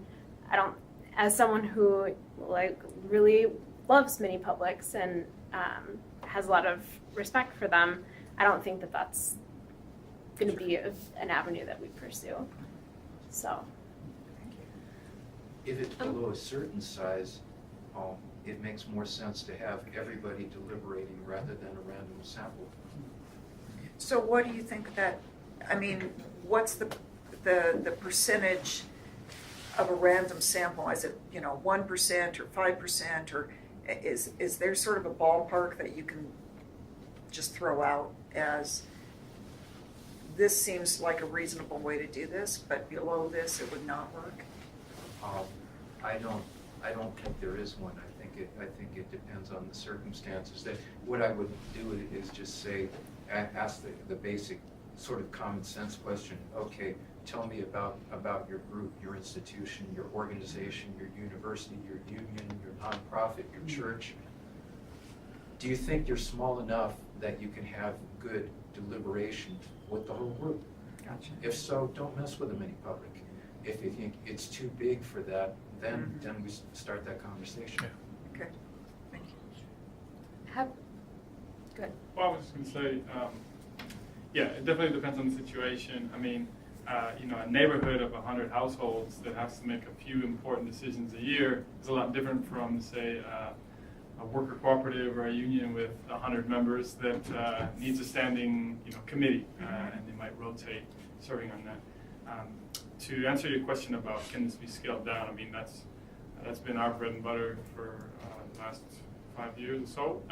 [SPEAKER 10] as someone who like really loves mini publics and has a lot of respect for them, I don't think that that's going to be an avenue that we pursue. So,
[SPEAKER 8] If it's below a certain size, it makes more sense to have everybody deliberating rather than a random sample.
[SPEAKER 4] So what do you think that, I mean, what's the percentage of a random sample? Is it, 1% or 5%, or is there sort of a ballpark that you can just throw out as this seems like a reasonable way to do this, but below this it would not work?
[SPEAKER 8] I don't think there is one. I think it depends on the circumstances. That what I would do is just say, ask the basic sort of common sense question. Okay, tell me about your group, your institution, your organization, your university, your union, your nonprofit, your church. Do you think you're small enough that you can have good deliberation with the whole group?
[SPEAKER 4] Gotcha.
[SPEAKER 8] If so, don't mess with a mini public. If you think it's too big for that, then we start that conversation.
[SPEAKER 4] Okay, thank you.
[SPEAKER 5] Well, I was just going to say, yeah, it definitely depends on the situation. I mean, a neighborhood of 100 households that has to make a few important decisions a year is a lot different from, say, a worker cooperative or a union with 100 members that needs a standing, committee, and they might rotate serving on that. To answer your question about can this be scaled down, I mean, that's been our bread and butter for the last 5 years or so.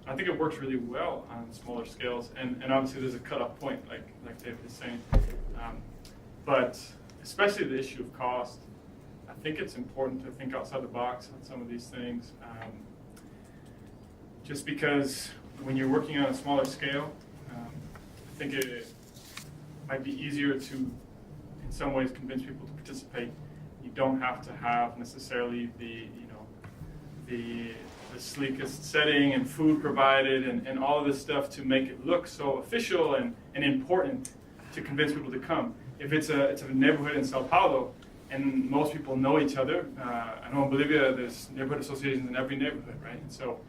[SPEAKER 5] I think it works really well on smaller scales, and obviously there's a cutoff point, like David is saying. But especially the issue of cost, I think it's important to think outside the box on some of these things. Just because when you're working on a smaller scale, I think it might be easier to, in some ways, convince people to participate. You don't have to have necessarily the sleekest setting and food provided and all of this stuff to make it look so official and important to convince people to come. If it's a neighborhood in Sao Paulo and most people know each other, I know in Bolivia there's neighborhood associations in every neighborhood, right? And so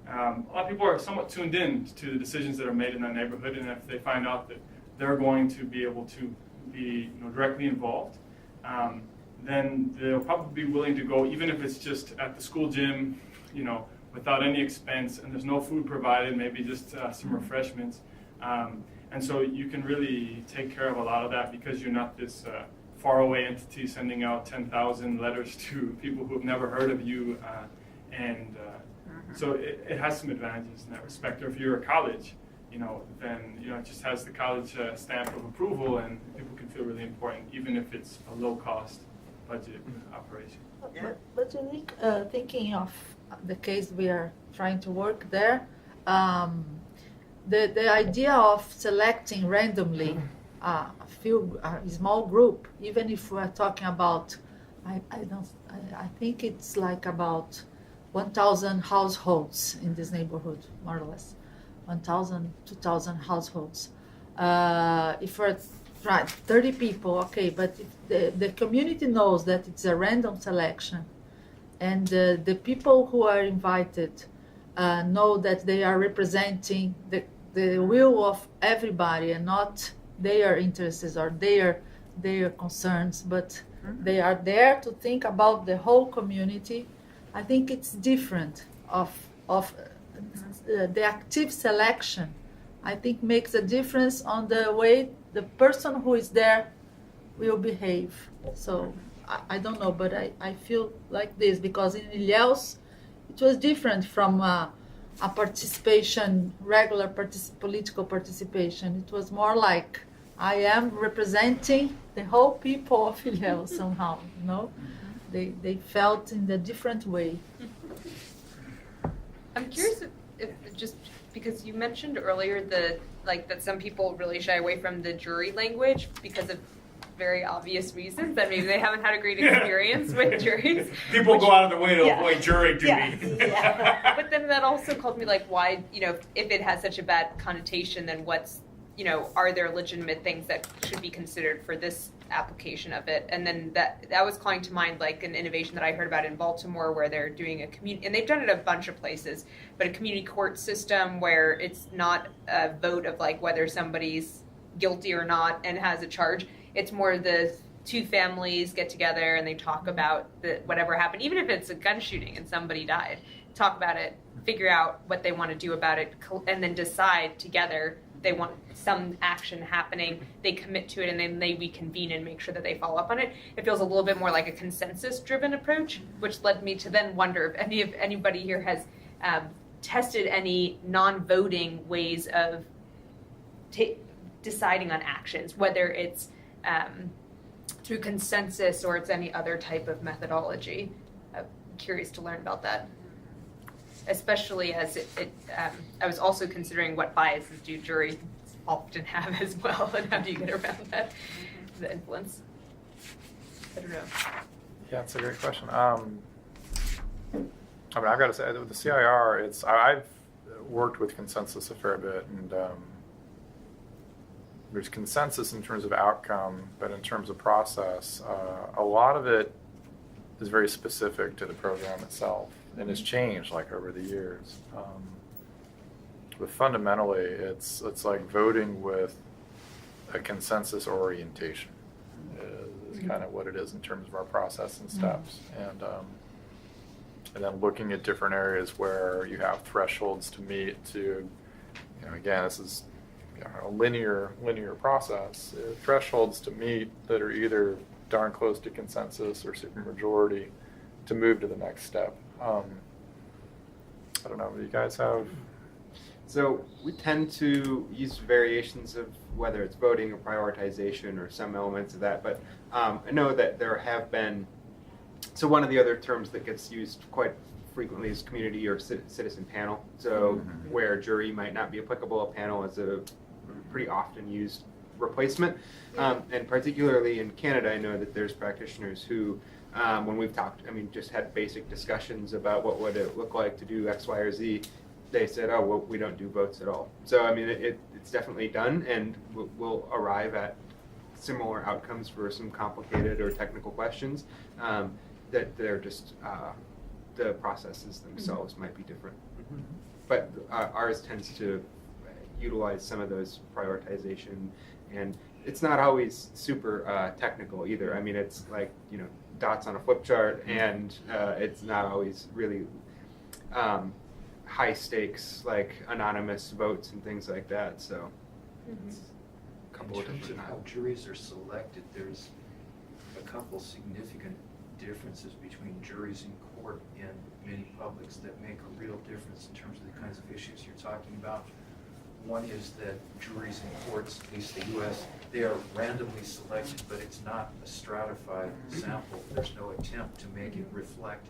[SPEAKER 5] a lot of people are somewhat tuned in to the decisions that are made in that neighborhood, and if they find out that they're going to be able to be directly involved, then they'll probably be willing to go, even if it's just at the school gym, without any expense, and there's no food provided, maybe just some refreshments. And so you can really take care of a lot of that because you're not this faraway entity sending out 10,000 letters to people who have never heard of you. So it has some advantages in that respect. Or if you're a college, then it just has the college stamp of approval, and people can feel really important, even if it's a low-cost budget operation.
[SPEAKER 4] Yeah.
[SPEAKER 9] But Unique, thinking of the case we are trying to work there, the idea of selecting randomly a small group, even if we are talking about, I think it's like about 1,000 households in this neighborhood, more or less, 1,000, 2,000 households. If we're 30 people, okay, but if the community knows that it's a random selection, and the people who are invited know that they are representing the will of everybody and not their interests or their concerns, but they are there to think about the whole community. I think it's different of the active selection. I think makes a difference on the way the person who is there will behave. So I don't know, but I feel like this because in Ilhéus it was different from a participation, regular political participation. It was more like I am representing the whole people of Ilhéus somehow, They felt in a different way.
[SPEAKER 2] I'm curious if just because you mentioned earlier that some people really shy away from the jury language because of very obvious reasons, that maybe they haven't had a great experience with juries.
[SPEAKER 6] People go out of their way to avoid jury duty.
[SPEAKER 2] But then that also called me why, if it has such a bad connotation, then what's, are there legitimate things that should be considered for this application of it? And then that was calling to mind an innovation that I heard about in Baltimore, where they're doing a community, and they've done it a bunch of places, but a community court system where it's not a vote of whether somebody's guilty or not and has a charge. It's more the two families get together and they talk about whatever happened, even if it's a gun shooting and somebody died, talk about it, figure out what they want to do about it, and then decide together they want some action happening, they commit to it, and then they reconvene and make sure that they follow up on it. It feels a little bit more like a consensus-driven approach, which led me to then wonder if anybody here has tested any non-voting ways of deciding on actions, whether it's through consensus or it's any other type of methodology. I'm curious to learn about that. Especially as I was also considering what biases do juries often have as well, and how do you get around that, the influence? I don't know.
[SPEAKER 1] Yeah, it's a great question. I've got to say, with the CIR, I've worked with consensus a fair bit, and there's consensus in terms of outcome, but in terms of process, a lot of it is very specific to the program itself and has changed over the years. But fundamentally, it's like voting with a consensus orientation is kind of what it is in terms of our process and steps. And then looking at different areas where you have thresholds to meet to, again, this is a linear process, thresholds to meet that are either darn close to consensus or supermajority to move to the next step. I don't know, do you guys have?
[SPEAKER 7] So we tend to use variations of whether it's voting or prioritization or some elements of that, but I know that there have been, so one of the other terms that gets used quite frequently is community or citizen panel. So where jury might not be applicable, a panel is a pretty often used replacement. And particularly in Canada, I know that there's practitioners who, when we've talked, just had basic discussions about what would it look like to do X, Y, or Z, they said, oh, well, we don't do votes at all. So, it's definitely done, and we'll arrive at similar outcomes for some complicated or technical questions that they're just, the processes themselves might be different. But ours tends to utilize some of those prioritization, and it's not always super technical either. It's like, dots on a flip chart, and it's not always really high stakes, like anonymous votes and things like that. So
[SPEAKER 8] In terms of how juries are selected, there's a couple significant differences between juries in court and many publics that make a real difference in terms of the kinds of issues you're talking about. One is that juries in courts, at least the US, they are randomly selected, but it's not a stratified sample. There's no attempt to make it reflect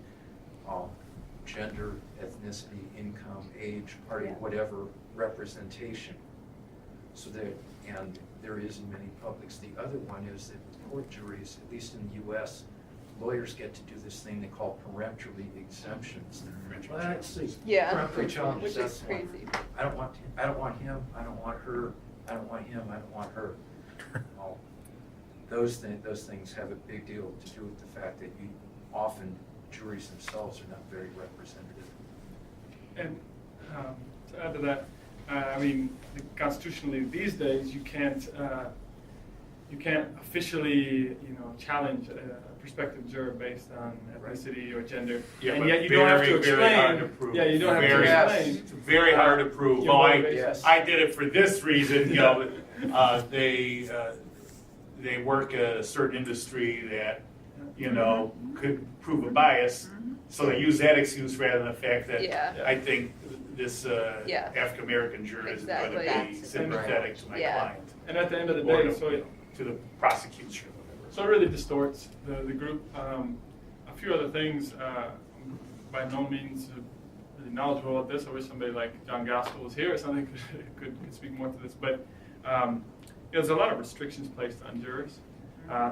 [SPEAKER 8] gender, ethnicity, income, age, party, whatever representation. So and there is in many publics. The other one is that court juries, at least in the US, lawyers get to do this thing they call peremptory exemptions. Well, let's see. Peremptory challenges,
[SPEAKER 2] which is
[SPEAKER 8] that's one.
[SPEAKER 2] crazy.
[SPEAKER 8] I don't want him, I don't want her, I don't want him, I don't want her. Well, those things have a big deal to do with the fact that often juries themselves are not very representative.
[SPEAKER 5] And to add to that, I mean, constitutionally these days you can't officially challenge a prospective juror based on ethnicity or gender,
[SPEAKER 6] Yeah,
[SPEAKER 5] and
[SPEAKER 6] but
[SPEAKER 5] yet you don't have to
[SPEAKER 6] very,
[SPEAKER 5] explain.
[SPEAKER 6] very hard to prove.
[SPEAKER 5] Yeah, you don't have
[SPEAKER 6] Very-
[SPEAKER 5] to explain.
[SPEAKER 6] It's very hard to prove.
[SPEAKER 5] Your
[SPEAKER 6] Oh,
[SPEAKER 5] motivation.
[SPEAKER 6] I did it for this reason. They work at a certain industry that could prove a bias, so they use that excuse rather than the fact that
[SPEAKER 2] Yeah.
[SPEAKER 6] I think this
[SPEAKER 2] Yeah.
[SPEAKER 6] African American juror is going to
[SPEAKER 2] Exactly.
[SPEAKER 6] be sympathetic to my
[SPEAKER 2] Yeah.
[SPEAKER 6] client
[SPEAKER 5] And at the end of the
[SPEAKER 6] or
[SPEAKER 5] day,
[SPEAKER 6] to the prosecution.
[SPEAKER 5] So it really distorts the group. A few other things, by no means really knowledgeable about this. I wish somebody like John Gaskell was here or something could speak more to this. But there's a lot of restrictions placed on jurors.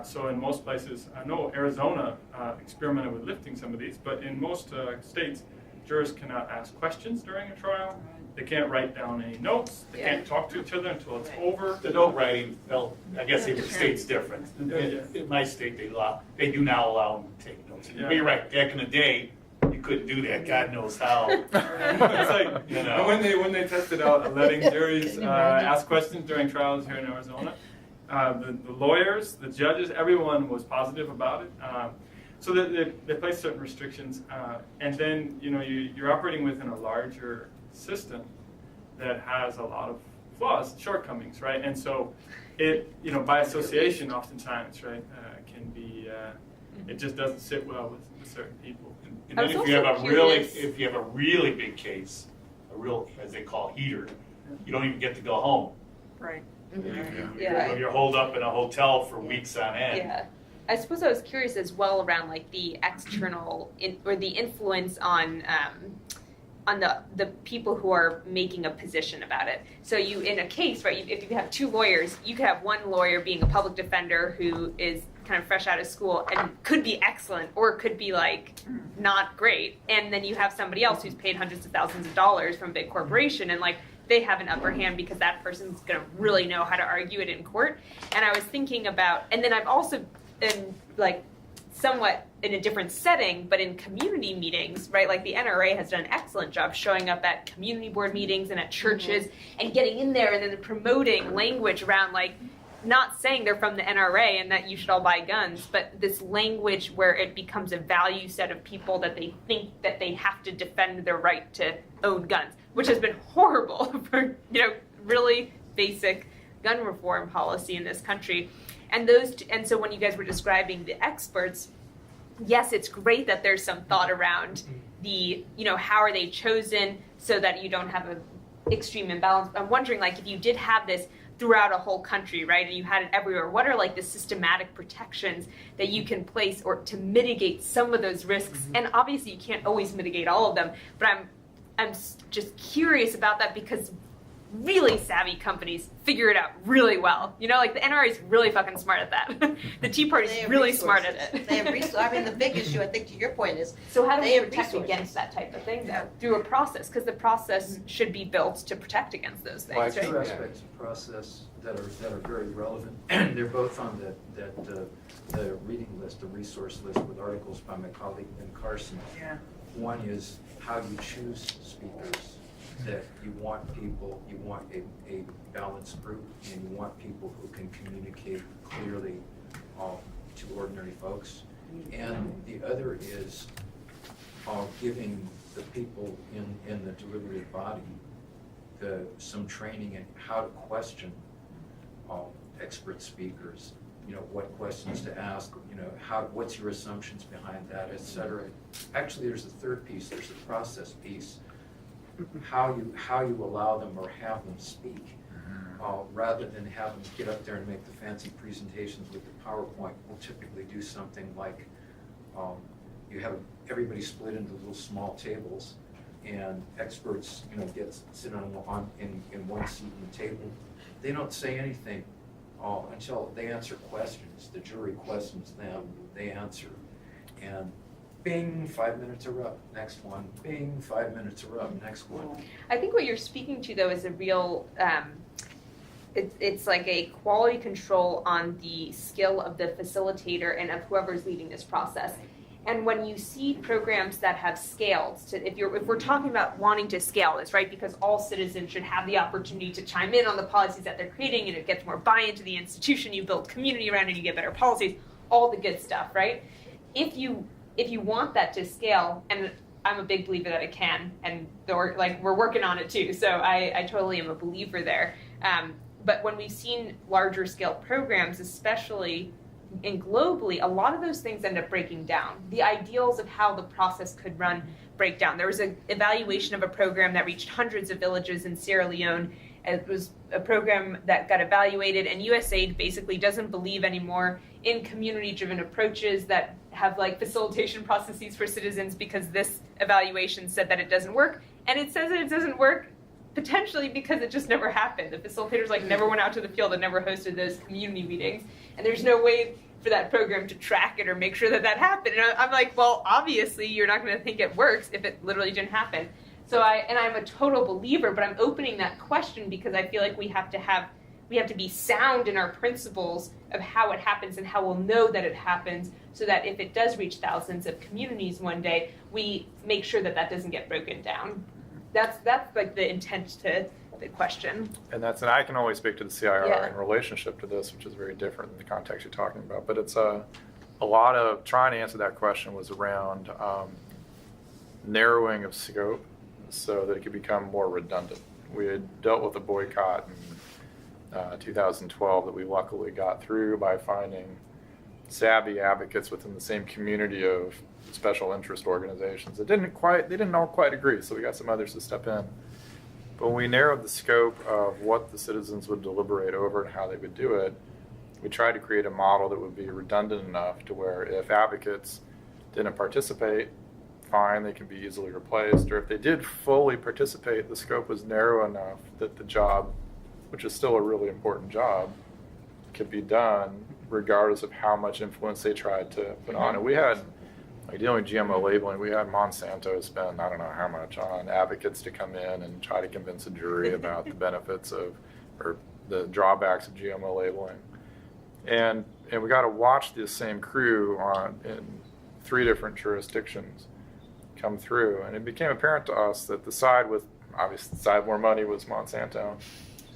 [SPEAKER 5] So in most places, I know Arizona experimented with lifting some of these, but in most states, jurors cannot ask questions during a trial. They can't write down any notes. They can't talk to each other until it's over.
[SPEAKER 6] The note writing, well, I guess every state's different. In my state, they do now allow them to take notes.
[SPEAKER 5] Yeah.
[SPEAKER 6] But you're right, back in the day, you couldn't do that, God knows how.
[SPEAKER 5] It's like, and when they tested out letting juries ask questions during trials here in Arizona, the lawyers, the judges, everyone was positive about it. So they place certain restrictions, and then you're operating within a larger system that has a lot of flaws, shortcomings, right? And so it, by association, oftentimes, right, can be it just doesn't sit well with certain people.
[SPEAKER 6] And then if you have a really big case, a real, as they call heater, you don't even get to go home.
[SPEAKER 4] Right.
[SPEAKER 2] Yeah.
[SPEAKER 6] You're holed up in a hotel for weeks on end.
[SPEAKER 2] Yeah. I suppose I was curious as well around like the external or the influence on the people who are making a position about it. So you, in a case, right, if you have two lawyers, you could have one lawyer being a public defender who is kind of fresh out of school and could be excellent or could be like not great. And then you have somebody else who's paid hundreds of thousands of dollars from a big corporation and like they have an upper hand because that person's going to really know how to argue it in court. And I was thinking about, and then I've also been like somewhat in a different setting, but in community meetings, right? Like the NRA has done an excellent job showing up at community board meetings and at churches and getting in there and then promoting language around like not saying they're from the NRA and that you should all buy guns, but this language where it becomes a value set of people that they think that they have to defend their right to own guns, which has been horrible for, really basic gun reform policy in this country. And so when you guys were describing the experts, yes, it's great that there's some thought around the, how are they chosen so that you don't have an extreme imbalance. I'm wondering, like, if you did have this throughout a whole country, right, and you had it everywhere, what are, like, the systematic protections that you can place or to mitigate some of those risks? And obviously you can't always mitigate all of them, but I'm just curious about that because really savvy companies figure it out really well. Like the NRA is really fucking smart at that. The Tea Party is really smart at it.
[SPEAKER 3] They have resources. I mean, the big issue, I think, to your point is,
[SPEAKER 2] So how do
[SPEAKER 3] they
[SPEAKER 2] we
[SPEAKER 3] have
[SPEAKER 2] protect
[SPEAKER 3] resources.
[SPEAKER 2] against that type of thing, though? Through a process, because the process should be built to protect against those things,
[SPEAKER 7] Well,
[SPEAKER 2] right?
[SPEAKER 8] Two aspects of process that are very relevant. They're both on the reading list, the resource list with articles by my colleague Ben Carson.
[SPEAKER 4] Yeah.
[SPEAKER 8] One is how you choose speakers, that you want a balanced group, and you want people who can communicate clearly to ordinary folks. And the other is giving the people in the deliberative body some training in how to question expert speakers, what questions to ask, what's your assumptions behind that, et cetera. Actually, there's a third piece, there's the process piece. How you allow them or have them speak, rather than have them get up there and make the fancy presentations with the PowerPoint. We'll typically do something like you have everybody split into little small tables, and experts, sit in one seat in the table. They don't say anything until they answer questions. The jury questions them, they answer, and bing, 5 minutes are up, next one, bing, 5 minutes are up, next one.
[SPEAKER 2] I think what you're speaking to, though, is a real, it's like a quality control on the skill of the facilitator and of whoever's leading this process. And when you see programs that have scaled, if we're talking about wanting to scale this, right, because all citizens should have the opportunity to chime in on the policies that they're creating, and it gets more buy-in to the institution, you build community around it, you get better policies, all the good stuff, right? If you want that to scale, and I'm a big believer that it can, and we're working on it too, so I totally am a believer there. But when we've seen larger scale programs, especially and globally, a lot of those things end up breaking down. The ideals of how the process could run break down. There was an evaluation of a program that reached hundreds of villages in Sierra Leone. It was a program that got evaluated, and USAID basically doesn't believe anymore in community-driven approaches that have facilitation processes for citizens, because this evaluation said that it doesn't work, and it says that it doesn't work potentially because it just never happened. The facilitators never went out to the field and never hosted those community meetings, and there's no way for that program to track it or make sure that happened. And I'm like, well, obviously you're not going to think it works if it literally didn't happen. So I'm a total believer, but I'm opening that question because I feel like we have to be sound in our principles of how it happens and how we'll know that it happens, so that if it does reach thousands of communities one day, we make sure that doesn't get broken down. That's the intent to the question.
[SPEAKER 1] And I can only speak to the CIR
[SPEAKER 2] Yeah.
[SPEAKER 1] in relationship to this, which is very different than the context you're talking about. But it's a lot of trying to answer that question was around narrowing of scope so that it could become more redundant. We had dealt with a boycott in 2012 that we luckily got through by finding savvy advocates within the same community of special interest organizations that they didn't all quite agree, so we got some others to step in. But when we narrowed the scope of what the citizens would deliberate over and how they would do it, we tried to create a model that would be redundant enough to where if advocates didn't participate, fine, they can be easily replaced. Or if they did fully participate, the scope was narrow enough that the job, which is still a really important job, could be done regardless of how much influence they tried to put on. And we had, dealing with GMO labeling, we had Monsanto spend I don't know how much on advocates to come in and try to convince a jury about the benefits of, or the drawbacks of GMO labeling. And we got to watch this same crew in 3 different jurisdictions come through. And it became apparent to us that the side with more money was Monsanto.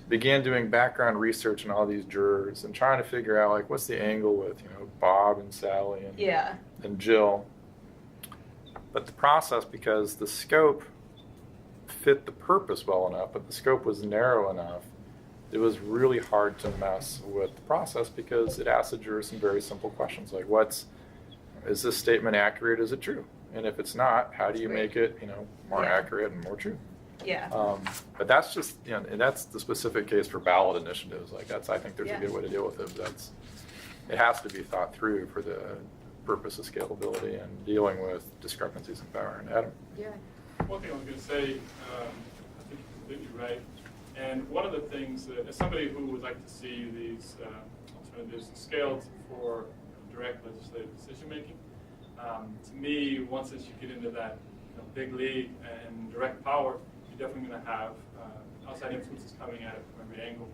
[SPEAKER 1] Began doing background research on all these jurors and trying to figure out what's the angle with Bob and Sally and Jill. But the process, because the scope fit the purpose well enough, but the scope was narrow enough, it was really hard to mess with the process because it asked the jurors some very simple questions like, is this statement accurate? Is it true? And if it's not, how do you make it more accurate and more true?
[SPEAKER 2] Yeah.
[SPEAKER 1] But that's just, and that's the specific case for ballot initiatives. I think there's a good way to deal with it. It has to be thought through for the purpose of scalability and dealing with discrepancies in power. And Adam?
[SPEAKER 9] Yeah.
[SPEAKER 5] One thing I was going to say, I think you're completely right. And one of the things that, as somebody who would like to see these alternatives scaled for direct legislative decision making, to me, once as you get into that big league and direct power, you're definitely going to have outside influences coming at it from every angle.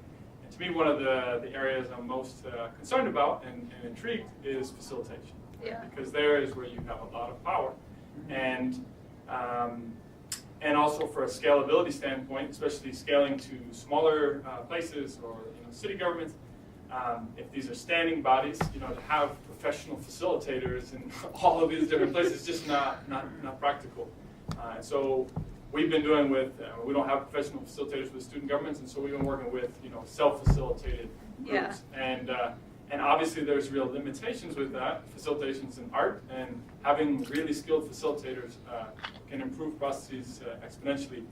[SPEAKER 5] And to me, one of the areas I'm most concerned about and intrigued is facilitation.
[SPEAKER 2] Yeah.
[SPEAKER 5] Because there is where you have a lot of power. And also for a scalability standpoint, especially scaling to smaller places or city governments, if these are standing bodies, to have professional facilitators in all of these different places is just not practical. And so we've been doing we don't have professional facilitators with student governments, and so we've been working with self-facilitated groups. And obviously there's real limitations with that. Facilitation's an art, and having really skilled facilitators can improve processes exponentially.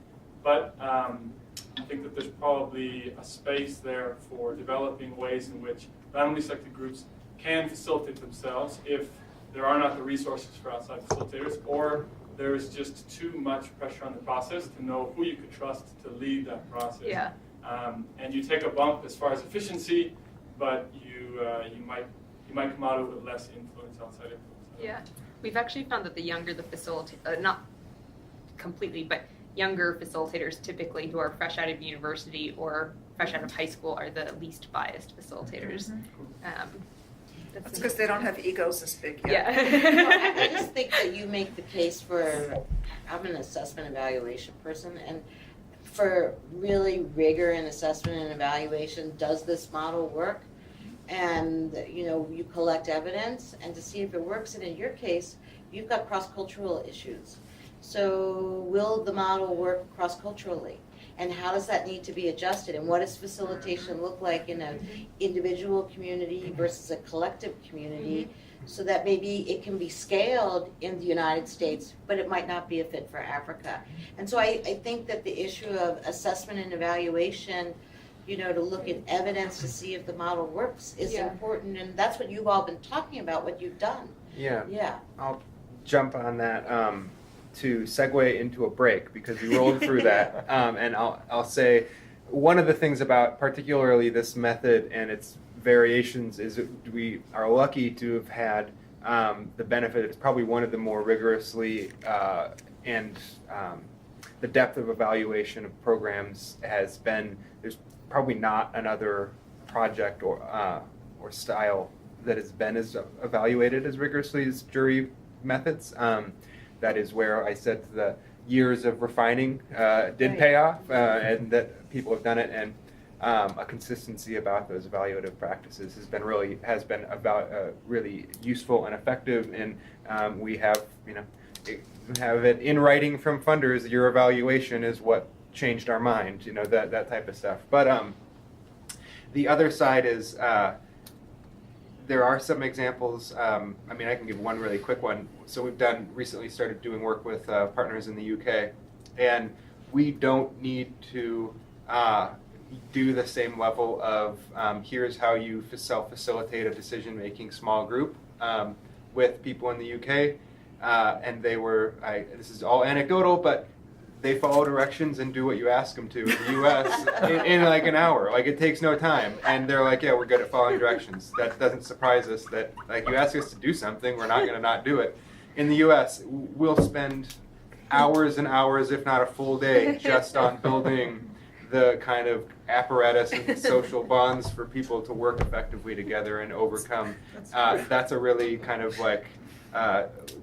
[SPEAKER 5] But I think that there's probably a space there for developing ways in which not only selected groups can facilitate themselves if there are not the resources for outside facilitators, or there's just too much pressure on the process to know who you could trust to lead that process.
[SPEAKER 2] Yeah.
[SPEAKER 5] And you take a bump as far as efficiency, but you might come out of it less influence, outside influence.
[SPEAKER 2] Yeah, we've actually found that the younger the not completely, but younger facilitators typically who are fresh out of university or fresh out of high school are the least biased facilitators.
[SPEAKER 4] That's because they don't have egos this big yet.
[SPEAKER 2] Yeah.
[SPEAKER 3] Well, I just think that you make the case for, I'm an assessment evaluation person, and for really rigor in assessment and evaluation, does this model work? And, you know, you collect evidence and to see if it works. And in your case, you've got cross-cultural issues. So will the model work cross-culturally? And how does that need to be adjusted? And what does facilitation look like in an individual community versus a collective community? So that maybe it can be scaled in the United States, but it might not be a fit for Africa. And so I think that the issue of assessment and evaluation, you know, to look at evidence to see if the model works is important. And that's what you've all been talking about, what you've done.
[SPEAKER 7] Yeah.
[SPEAKER 3] Yeah.
[SPEAKER 7] I'll jump on that to segue into a break because we rolled through that. And I'll say one of the things about particularly this method and its variations is that we are lucky to have had the benefit. It's probably one of the more rigorously and the depth of evaluation of programs has been, there's probably not another project or style that has been as evaluated as rigorously as jury methods. That is where I said the years of refining did pay off, and that people have done it, and a consistency about those evaluative practices has been really really useful and effective. And we have have it in writing from funders. Your evaluation is what changed our mind. That type of stuff. But the other side is. There are some examples. I can give one really quick one. So we've recently started doing work with partners in the UK, and we don't need to do the same level of here's how you self-facilitate a decision-making small group with people in the UK. And they were, this is all anecdotal, but they follow directions and do what you ask them to in the US in like an hour. Like, it takes no time. And they're like, yeah, we're good at following directions. That doesn't surprise us that, like, you ask us to do something, we're not going to not do it. In the US, we'll spend hours and hours, if not a full day, just on building the kind of apparatus and social bonds for people to work effectively together and overcome. That's a really kind of like,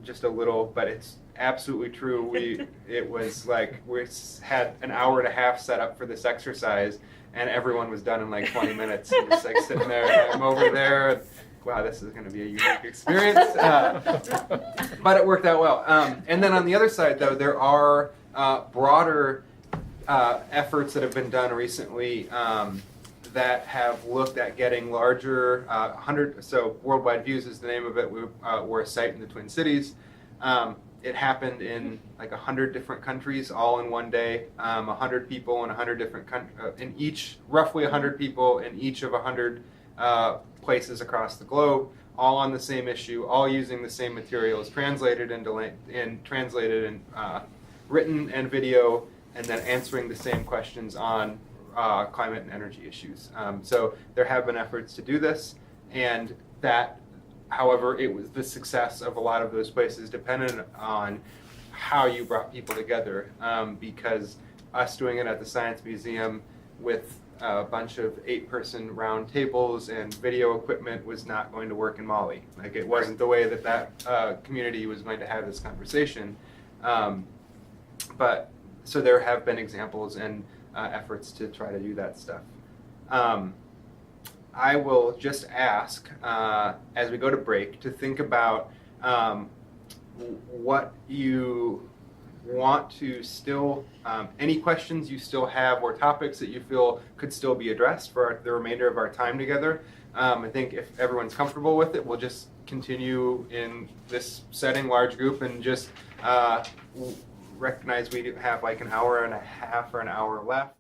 [SPEAKER 7] just a little, but it's absolutely true. It was like we had an hour and a half set up for this exercise, and everyone was done in like 20 minutes. And just like sitting there, and I'm over there. And, wow, this is going to be a unique experience. But it worked out well. And then on the other side, though, there are broader efforts that have been done recently that have looked at getting larger. So Worldwide Views is the name of it. We're a site in the Twin Cities. It happened in like 100 different countries all in one day. 100 people in 100 different roughly 100 people in each of 100 places across the globe, all on the same issue, all using the same materials, translated in written and video, and then answering the same questions on climate and energy issues. So there have been efforts to do this, and that. However, it was the success of a lot of those places depended on how you brought people together, because us doing it at the Science Museum with a bunch of 8-person round tables and video equipment was not going to work in Mali. Like, it wasn't the way that community was going to have this conversation. But so there have been examples and efforts to try to do that stuff. I will just ask, as we go to break, to think about what you want to still, any questions you still have or topics that you feel could still be addressed for the remainder of our time together. I think if everyone's comfortable with it, we'll just continue in this setting, large group, and just recognize we have like an hour and a half or an hour left.